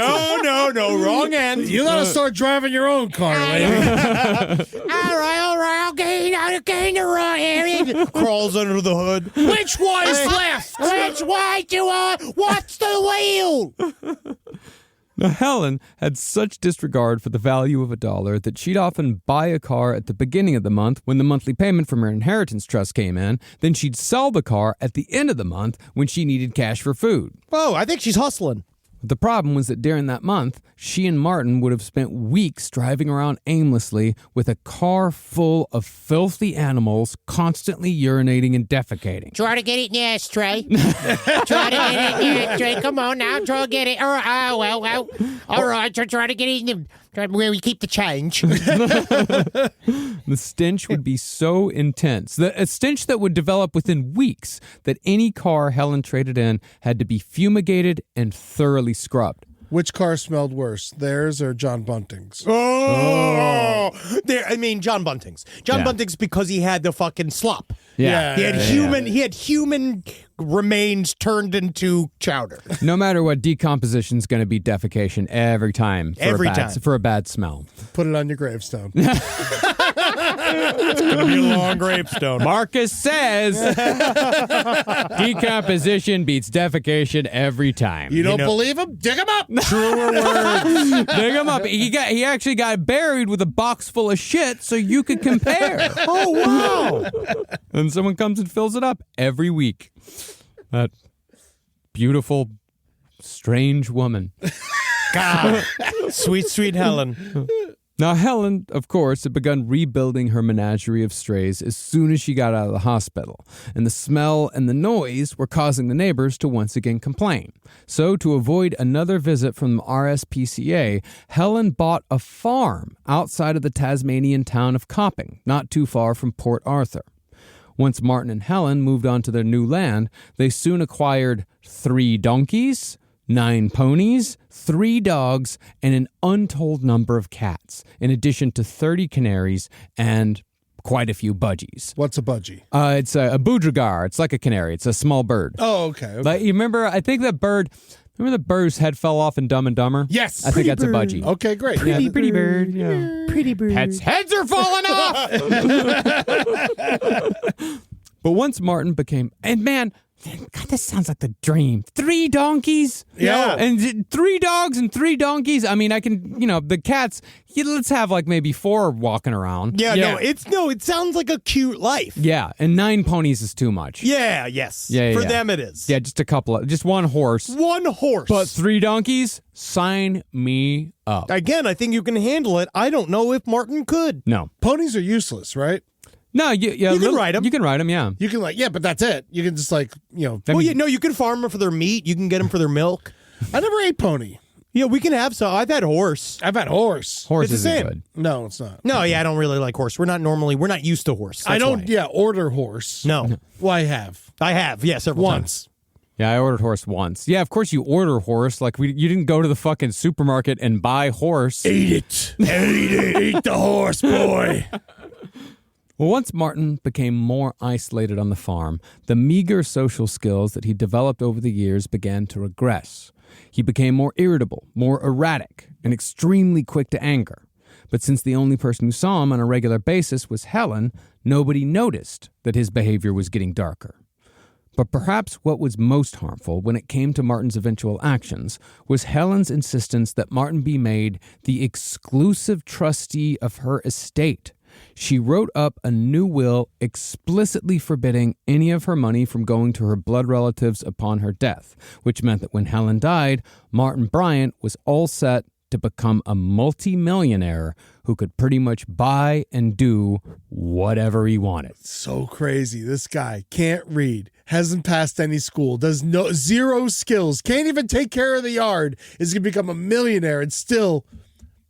no, wrong end. You gotta start driving your own car, lady. All right, I'll get in the right area. Crawls under the hood. Which way's left? Which way do I? What's the wheel? Now, Helen had such disregard for the value of $1 that she'd often buy a car at the beginning of the month when the monthly payment from her inheritance trust came in. Then she'd sell the car at the end of the month when she needed cash for food. Whoa, I think she's hustling. The problem was that during that month, she and Martin would have spent weeks driving around aimlessly with a car full of filthy animals constantly urinating and defecating. Try to get it in the ashtray. Try to get it in the ashtray. Come on now, try to get it. All right, well. All right, try to get it in where we keep the change. The stench would be so intense, a stench that would develop within weeks, that any car Helen traded in had to be fumigated and thoroughly scrubbed. Which car smelled worse, theirs or John Bunting's? Oh, John Bunting's. John Yeah. Bunting's because he had the fucking slop. Yeah. He had human remains turned into chowder. No matter what, decomposition's going to be defecation every time. Every time. For a bad smell. Put it on your gravestone. It's going to be a long gravestone. Marcus says decomposition beats defecation every time. You don't believe him? Dig him up. Truer words. Dig him up. He actually got buried with a box full of shit so you could compare. Oh, wow. And someone comes and fills it up every week. That beautiful, strange woman. God. Sweet, sweet Helen. Now, Helen, of course, had begun rebuilding her menagerie of strays as soon as she got out of the hospital, and the smell and the noise were causing the neighbors to once again complain. So, to avoid another visit from the RSPCA, Helen bought a farm outside of the Tasmanian town of Copping, not too far from Port Arthur. Once Martin and Helen moved on to their new land, they soon acquired 3 donkeys, 9 ponies, 3 dogs, and an untold number of cats, in addition to 30 canaries and quite a few budgies. What's a budgie? It's a boudregar. It's like a canary. It's a small bird. Oh, okay. Like, you remember, I think that bird... Remember the bird's head fell off in Dumb and Dumber? Yes. I think that's a budgie. Okay, great. Pretty bird. Yeah. Pretty bird. Heads are falling off! But once Martin became... And man... God, this sounds like the dream. 3 donkeys? Yeah. And 3 dogs and 3 donkeys? I mean, I can, the cats, let's have like maybe 4 walking around. Yeah, no, it sounds like a cute life. Yeah, and 9 ponies is too much. Yeah, yes. Yeah, For yeah. them it is. Yeah, just 1 horse. 1 horse. But 3 donkeys? Sign me up. Again, I think you can handle it. I don't know if Martin could. No. Ponies are useless, right? No, you can ride 'em. You can ride them, yeah. You can but that's it. You can just Well, you can farm them for their meat. You can get them for their milk. I never ate pony. Yeah, we can have some. I've had horse. I've had horse. Horse It's the isn't same. good. No, it's not. No, yeah, I don't really like horse. We're not used to horse. I That's don't. why. Order horse. No, Well, I have I have. Yeah, several times. once. Yeah, I ordered horse once. Yeah, of course you order horse. Like you didn't go to the fucking supermarket and buy horse. Eat it. Eat it. Eat the horse, boy. Well, once Martin became more isolated on the farm, the meager social skills that he developed over the years began to regress. He became more irritable, more erratic, and extremely quick to anger. But since the only person who saw him on a regular basis was Helen, nobody noticed that his behavior was getting darker. But perhaps what was most harmful when it came to Martin's eventual actions was Helen's insistence that Martin be made the exclusive trustee of her estate. She wrote up a new will explicitly forbidding any of her money from going to her blood relatives upon her death, which meant that when Helen died, Martin Bryant was all set to become a multimillionaire who could pretty much buy and do whatever he wanted. So crazy. This guy can't read, hasn't passed any school, does zero skills, can't even take care of the yard, is going to become a millionaire and still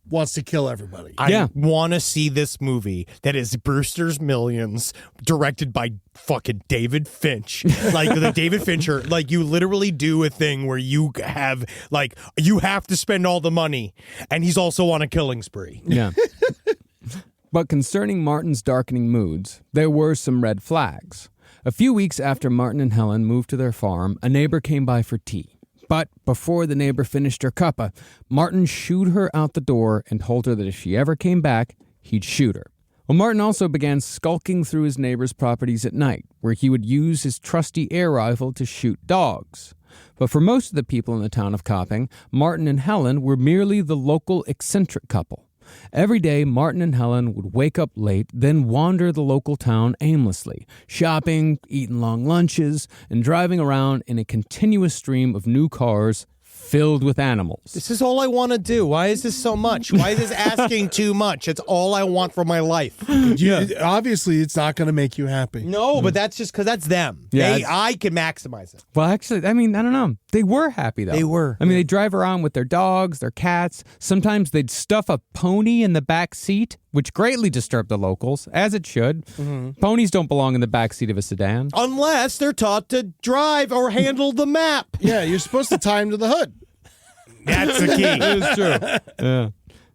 wants to kill everybody. I want to see this movie that is Brewster's Millions, directed by fucking David Finch. Like the David Fincher, like you literally do a thing where you have to spend all the money, and he's also on a killing spree. Yeah. But concerning Martin's darkening moods, there were some red flags. A few weeks after Martin and Helen moved to their farm, a neighbor came by for tea. But before the neighbor finished her cuppa, Martin shooed her out the door and told her that if she ever came back, he'd shoot her. Well, Martin also began skulking through his neighbor's properties at night, where he would use his trusty air rifle to shoot dogs. But for most of the people in the town of Copping, Martin and Helen were merely the local eccentric couple. Every day, Martin and Helen would wake up late, then wander the local town aimlessly, shopping, eating long lunches, and driving around in a continuous stream of new cars filled with animals. This is all I want to do. Why is this so much? Why is this asking too much? It's all I want for my life. Obviously, it's not going to make you happy. No, but that's just because that's them. Yeah, I can maximize it. Well, actually, I mean, I don't know. They were happy, though. They were. I mean, they drive around with their dogs, their cats. Sometimes they'd stuff a pony in the back seat, which greatly disturbed the locals, as it should. Mm-hmm. Ponies don't belong in the back seat of a sedan. Unless they're taught to drive or handle the map. Yeah, you're supposed to tie him to the hood. That's the key. It is true. Yeah.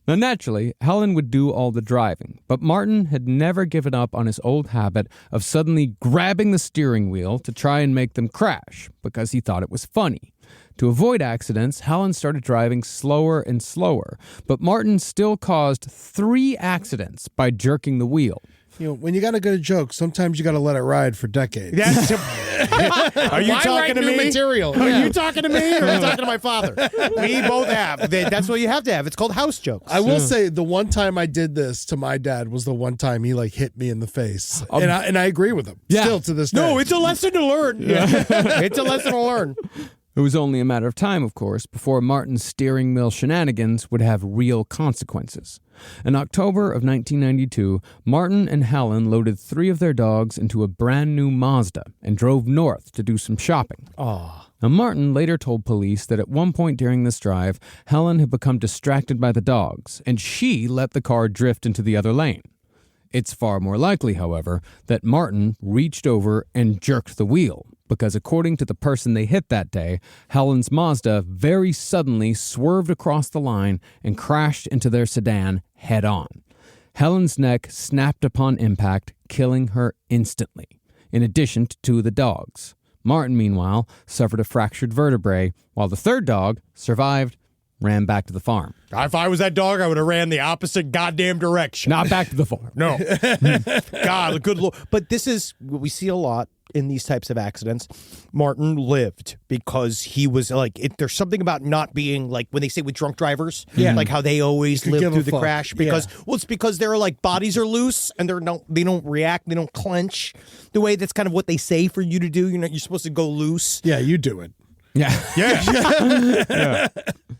Now, naturally, Helen would do all the driving, but Martin had never given up on his old habit of suddenly grabbing the steering wheel to try and make them crash because he thought it was funny. To avoid accidents, Helen started driving slower and slower, but Martin still caused 3 accidents by jerking the wheel. You know, when you got a good joke, sometimes you got to let it ride for decades. Are you talking to me? Material. Are you talking to me or are you talking to my father? We both have. That's what you have to have. It's called house jokes. I will say the one time I did this to my dad was the one time he hit me in the face. And I agree with him. Yeah. Still to this day. No, it's a lesson to learn. Yeah. It's a lesson to learn. It was only a matter of time, of course, before Martin's steering wheel shenanigans would have real consequences. In October of 1992, Martin and Helen loaded 3 of their dogs into a brand new Mazda and drove north to do some shopping. Now, Martin later told police that at one point during this drive, Helen had become distracted by the dogs, and she let the car drift into the other lane. It's far more likely, however, that Martin reached over and jerked the wheel, because according to the person they hit that day, Helen's Mazda very suddenly swerved across the line and crashed into their sedan head-on. Helen's neck snapped upon impact, killing her instantly, in addition to 2 of the dogs. Martin, meanwhile, suffered a fractured vertebrae, while the 3rd dog survived, ran back to the farm. If I was that dog, I would have ran the opposite goddamn direction. Not back to the farm. No. God, good Lord. But this is what we see a lot in these types of accidents. Martin lived because he was there's something about not being when they say with drunk drivers, how they always live through the crash because, it's because they're bodies are loose and they don't react, they don't clench the way that's kind of what they say for you to do. You're supposed to go loose. Yeah, you do it. Yeah.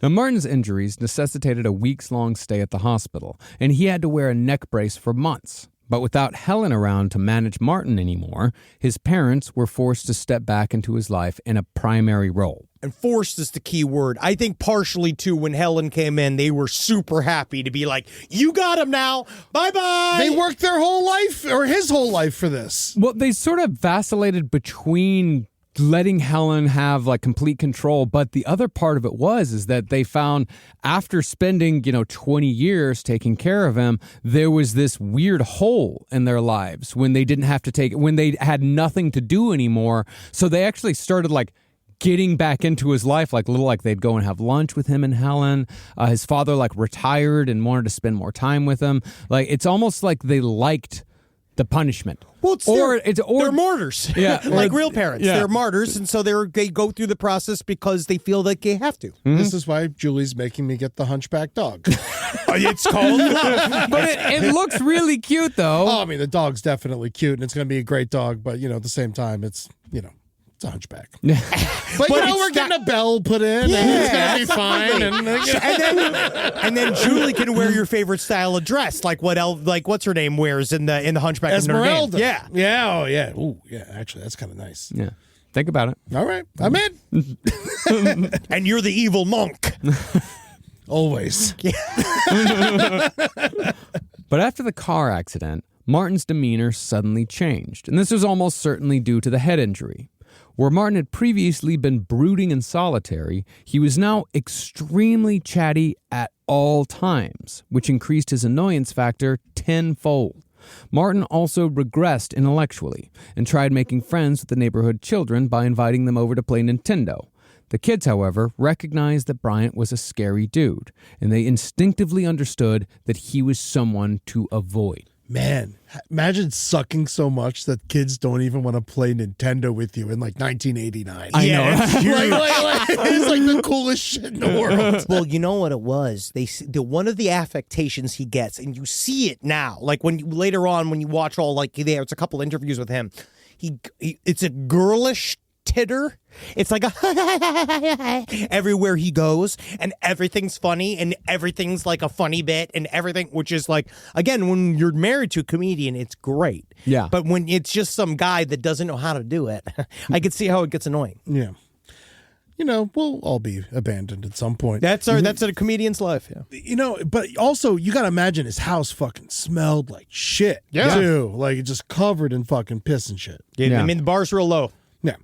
Now, Martin's injuries necessitated a weeks-long stay at the hospital, and he had to wear a neck brace for months. But without Helen around to manage Martin anymore, his parents were forced to step back into his life in a primary role. And forced is the key word. I think partially, too, when Helen came in, they were super happy to be like, you got him now. Bye-bye. They worked their whole life, or his whole life, for this. Well, they sort of vacillated between letting Helen have like complete control, but the other part of it is that they found after spending 20 years taking care of him, there was this weird hole in their lives when they didn't have to when they had nothing to do anymore. So they actually started like getting back into his life, like they'd go and have lunch with him and Helen. His father like retired and wanted to spend more time with him. Like it's almost like they liked the punishment. Well, they're martyrs. Yeah, like real parents. Yeah. They're martyrs, and so they go through the process because they feel like they have to. Mm-hmm. This is why Julie's making me get the hunchback dog. It's called love. But it looks really cute, though. Oh, I mean, the dog's definitely cute, and it's going to be a great dog, but, at the same time, it's a hunchback. But we're getting a bell put in, and it's going to be fine. And then Julie can wear your favorite style of dress, like what's her name wears in the Hunchback of Notre Dame. Esmeralda. Yeah. Yeah, oh, yeah. Ooh, yeah, actually, that's kind of nice. Yeah. Think about it. All right, I'm in. And you're the evil monk. Always. But after the car accident, Martin's demeanor suddenly changed, and this was almost certainly due to the head injury. Where Martin had previously been brooding and solitary, he was now extremely chatty at all times, which increased his annoyance factor tenfold. Martin also regressed intellectually and tried making friends with the neighborhood children by inviting them over to play Nintendo. The kids, however, recognized that Bryant was a scary dude, and they instinctively understood that he was someone to avoid. Man, imagine sucking so much that kids don't even want to play Nintendo with you in like 1989. I know. It's like the coolest shit in the world. Well, you know what it was? One of the affectations he gets, and you see it now. Like later on when you watch it's a couple interviews with him. It's a girlish titter. It's like everywhere he goes, and everything's funny, and everything's like a funny bit, and everything, which is like, again, when you're married to a comedian, it's great. Yeah. But when it's just some guy that doesn't know how to do it, I could see how it gets annoying. Yeah. We'll all be abandoned at some point. That's a comedian's life. Yeah. But also you got to imagine his house fucking smelled like shit. Yeah. Too. Like it just covered in fucking piss and shit. I mean, the bar's real low. Yeah.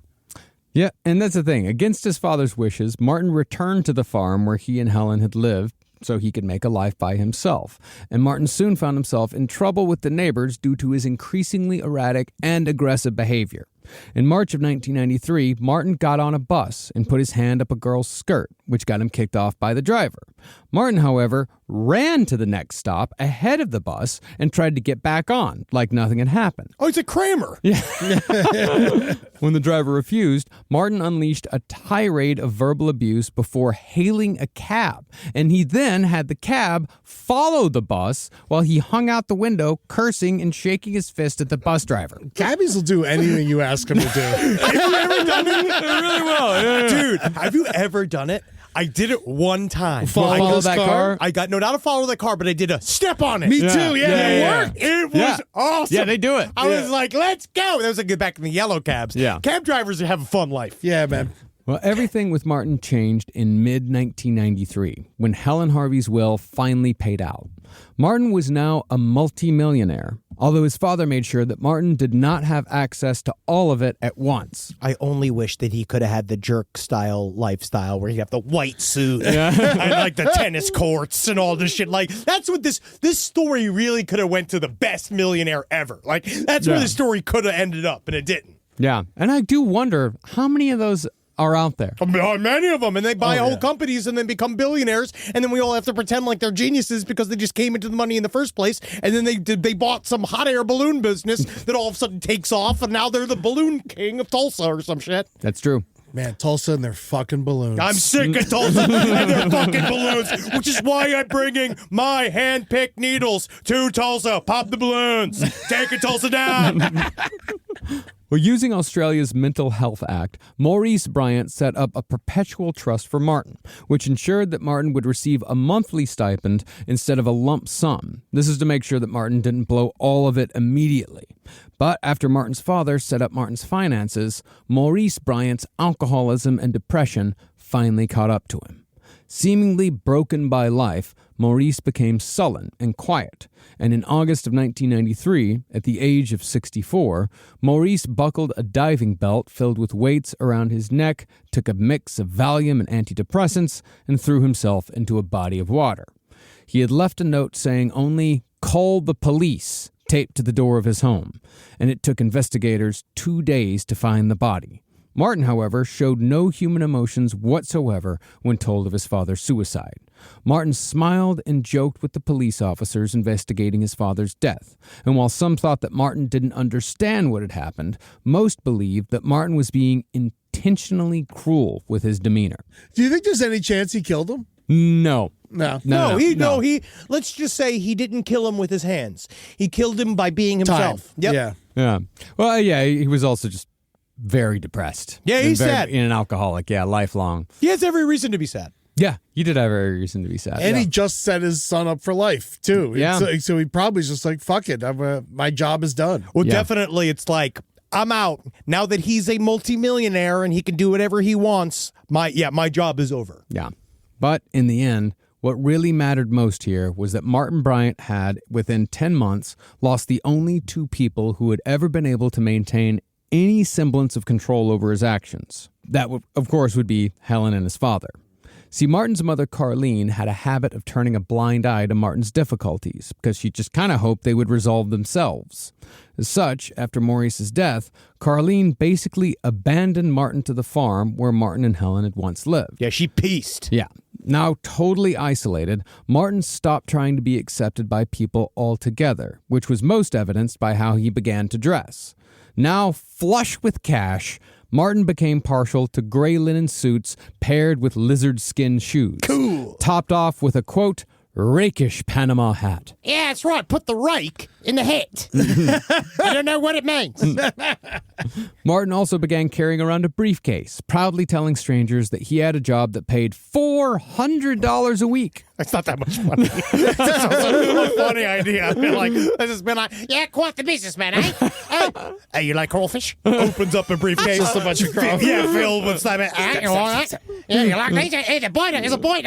Yeah, and that's the thing. Against his father's wishes, Martin returned to the farm where he and Helen had lived so he could make a life by himself. And Martin soon found himself in trouble with the neighbors due to his increasingly erratic and aggressive behavior. In March of 1993, Martin got on a bus and put his hand up a girl's skirt, which got him kicked off by the driver. Martin, however, ran to the next stop ahead of the bus and tried to get back on, like nothing had happened. Oh, he's a Kramer. Yeah. When the driver refused, Martin unleashed a tirade of verbal abuse before hailing a cab, and he then had the cab follow the bus while he hung out the window, cursing and shaking his fist at the bus driver. Cabbies will do anything you ask them to do. Have you ever done it? Really well. Yeah. Dude, have you ever done it? I did it one time. Follow that car? I got not to follow the car, but I did a step on it. Me too. Yeah, it worked. It was awesome. Yeah, they do it. I was like, let's go. That was a good back in the yellow cabs. Yeah. Cab drivers have a fun life. Yeah, man. Well, everything with Martin changed in mid-1993 when Helen Harvey's will finally paid out. Martin was now a multimillionaire, although his father made sure that Martin did not have access to all of it at once. I only wish that he could have had the jerk-style lifestyle where he'd have the white suit and like the tennis courts and all this shit. Like, that's what this story really could have went to the best millionaire ever. Like, that's where the story could have ended up, and it didn't. Yeah, and I do wonder how many of those are out there. Many of them, and they buy whole companies and then become billionaires, and then we all have to pretend like they're geniuses because they just came into the money in the first place, and then they bought some hot air balloon business that all of a sudden takes off, and now they're the balloon king of Tulsa or some shit. That's true. Man, Tulsa and their fucking balloons. I'm sick of Tulsa and their fucking balloons, which is why I'm bringing my hand-picked needles to Tulsa. Pop the balloons. Take it, Tulsa down. Well, using Australia's Mental Health Act, Maurice Bryant set up a perpetual trust for Martin, which ensured that Martin would receive a monthly stipend instead of a lump sum. This is to make sure that Martin didn't blow all of it immediately. But after Martin's father set up Martin's finances, Maurice Bryant's alcoholism and depression finally caught up to him. Seemingly broken by life, Maurice became sullen and quiet, and in August of 1993, at the age of 64, Maurice buckled a diving belt filled with weights around his neck, took a mix of Valium and antidepressants, and threw himself into a body of water. He had left a note saying only, "Call the police," taped to the door of his home, and it took investigators 2 days to find the body. Martin, however, showed no human emotions whatsoever when told of his father's suicide. Martin smiled and joked with the police officers investigating his father's death, and while some thought that Martin didn't understand what had happened, most believed that Martin was being intentionally cruel with his demeanor. Do you think there's any chance he killed him? No. He let's just say he didn't kill him with his hands. He killed him by being himself. Time. Yep. Yeah. Well, yeah, he was also just very depressed. Yeah, he's and sad. And an alcoholic, lifelong. He has every reason to be sad. Yeah, he did have every reason to be sad. And he just set his son up for life, too. Yeah. So he probably just like, fuck it, my job is done. Well, Yeah. definitely it's like, I'm out. Now that he's a multimillionaire and he can do whatever he wants, my job is over. Yeah. But in the end, what really mattered most here was that Martin Bryant had, within 10 months, lost the only two people who had ever been able to maintain any semblance of control over his actions. That, of course, would be Helen and his father. See, Martin's mother, Carlene, had a habit of turning a blind eye to Martin's difficulties because she just kind of hoped they would resolve themselves. As such, after Maurice's death, Carlene basically abandoned Martin to the farm where Martin and Helen had once lived. Yeah, she pieced. Yeah. Now totally isolated, Martin stopped trying to be accepted by people altogether, which was most evidenced by how he began to dress. Now flush with cash, Martin became partial to gray linen suits paired with lizard skin shoes. Cool. Topped off with a, quote, rakish Panama hat. Yeah, that's right. Put the rake in the hat. I don't know what it means. Martin also began carrying around a briefcase, proudly telling strangers that he had a job that paid $400 a week. That's not that much money. That's also a funny idea. I feel like this has been like, Yeah, quite the businessman, eh? Hey, you like crawfish? opens up a briefcase. Just a bunch of crawfish. Yeah, filled with stuff. You want that? Yeah, you like these? Hey, the boy, there's a boy.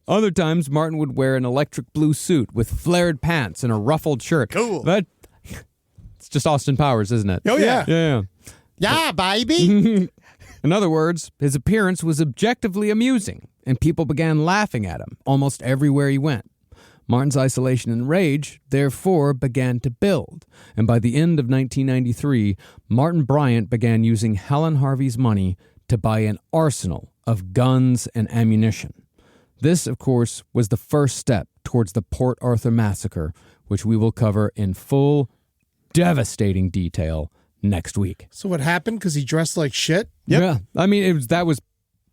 Other times, Martin would wear an electric blue suit with flared pants and a ruffled shirt. Cool. But it's just Austin Powers, isn't it? Oh, yeah. Yeah. Yeah, baby. In other words, his appearance was objectively amusing, and people began laughing at him almost everywhere he went. Martin's isolation and rage, therefore, began to build, and by the end of 1993, Martin Bryant began using Helen Harvey's money to buy an arsenal of guns and ammunition. This, of course, was the first step towards the Port Arthur Massacre, which we will cover in full, devastating detail next week. So what happened? Because he dressed like shit? Yeah, I mean, that was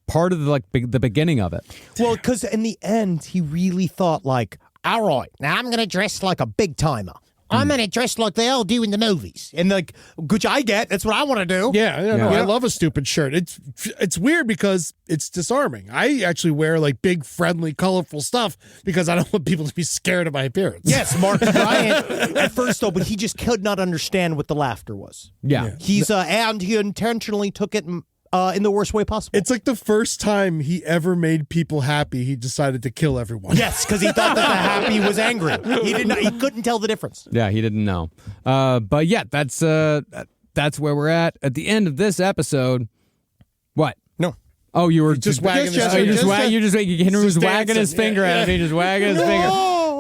part of the beginning of it. Well, because in the end, he really thought like, All right, now I'm going to dress like a big timer. I'm going to dress like they all do in the movies. and like, which I get. That's what I want to do. Yeah, no, Yeah. I love a stupid shirt. It's weird because it's disarming. I actually wear like big, friendly, colorful stuff because I don't want people to be scared of my appearance. Yes, Mark Bryant at first though, but he just could not understand what the laughter was. Yeah. He's and he intentionally took it in the worst way possible. It's like the first time he ever made people happy, he decided to kill everyone. Yes, because he thought that the happy was angry. He did not. He couldn't tell the difference. Yeah, he didn't know. But yeah, that's where we're at the end of this episode. What? No. Oh, you were Just wagging his finger. Henry was just wagging his dancing. finger at me. Just wagging his finger.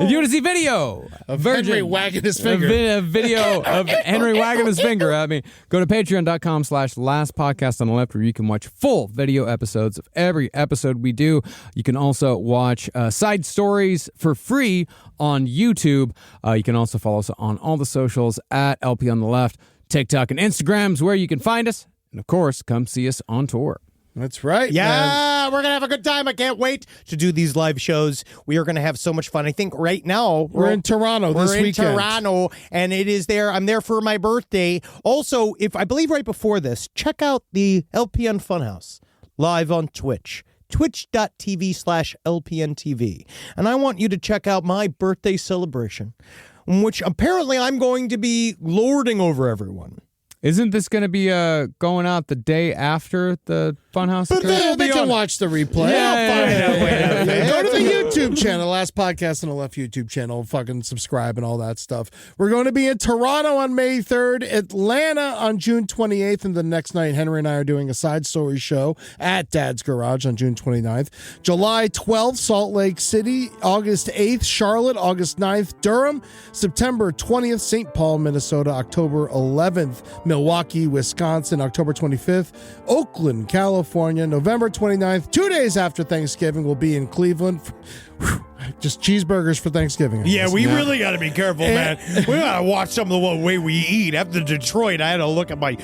If you want to see video of Henry wagging his finger. a video of Henry wagging his finger at me, go to patreon.com/lastpodcast on the left, where you can watch full video episodes of every episode we do. You can also watch side stories for free on YouTube. You can also follow us on all the socials at LP on the Left. TikTok and Instagram's where you can find us. And of course, come see us on tour. That's right. Yeah, we're going to have a good time. I can't wait to do these live shows. We are going to have so much fun. I think right now We're in Toronto this weekend. We're in Toronto, and it is there. I'm there for my birthday. Also, if I believe right before this, check out the LPN Funhouse live on Twitch. Twitch.tv/LPNTV. And I want you to check out my birthday celebration, which apparently I'm going to be lording over everyone. Isn't this going to be going out the day after the Funhouse? But they can watch the replay. I'll find out later. Go to the YouTube channel, Last Podcast on the Left YouTube channel. Fucking subscribe and all that stuff. We're going to be in Toronto on May 3rd, Atlanta on June 28th, and the next night, Henry and I are doing a side story show at Dad's Garage on June 29th. July 12th, Salt Lake City. August 8th, Charlotte. August 9th, Durham. September 20th, St. Paul, Minnesota. October 11th, Milwaukee, Wisconsin, October 25th, Oakland, California, November 29th, 2 days after Thanksgiving, we'll be in Cleveland. Just cheeseburgers for Thanksgiving. Really got to be careful, man. We got to watch some of the way we eat. After Detroit, I had to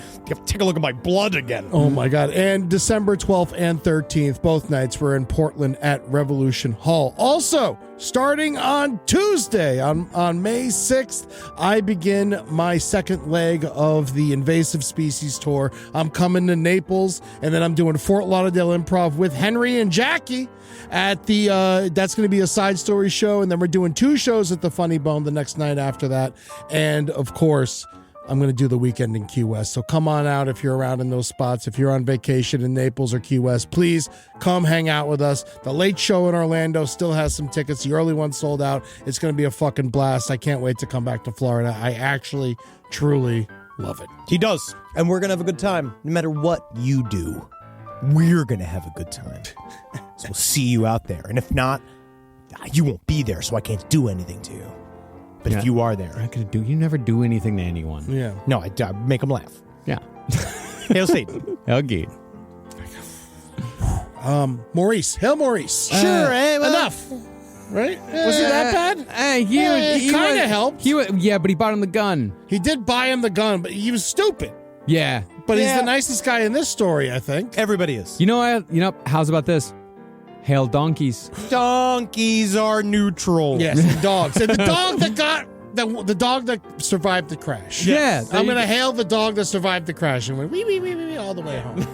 take a look at my blood again. Oh my God. And December 12th and 13th, both nights, we're in Portland at Revolution Hall. Also, starting on Tuesday, on May 6th, I begin my second leg of the Invasive Species Tour. I'm coming to Naples, and then I'm doing Fort Lauderdale Improv with Henry and Jackie at the, that's going to be a side story show, and then we're doing 2 shows at the Funny Bone the next night after that. And of course, I'm going to do the weekend in Key West. So come on out if you're around in those spots. If you're on vacation in Naples or Key West, please come hang out with us. The late show in Orlando still has some tickets. The early one sold out. It's going to be a fucking blast. I can't wait to come back to Florida. I actually, truly love it. He does. And we're going to have a good time. No matter what you do, we're going to have a good time. So we'll see you out there. And if not, you won't be there, so I can't do anything to you. But if you are there, you never do anything to anyone. Yeah. No, I make them laugh. Yeah. Hail Satan. Okay. Maurice. Hail Maurice. Sure. Enough. Right? Was it that bad? He kind of helped. Yeah, but he bought him the gun. He did buy him the gun, but he was stupid. Yeah. But he's the nicest guy in this story, I think. Everybody is. How's about this? Hail donkeys. Donkeys are neutral. Yes, and dogs. And the dog that got the dog that survived the crash. Yeah. I'm going to hail the dog that survived the crash and went wee, wee, wee, wee, wee all the way home.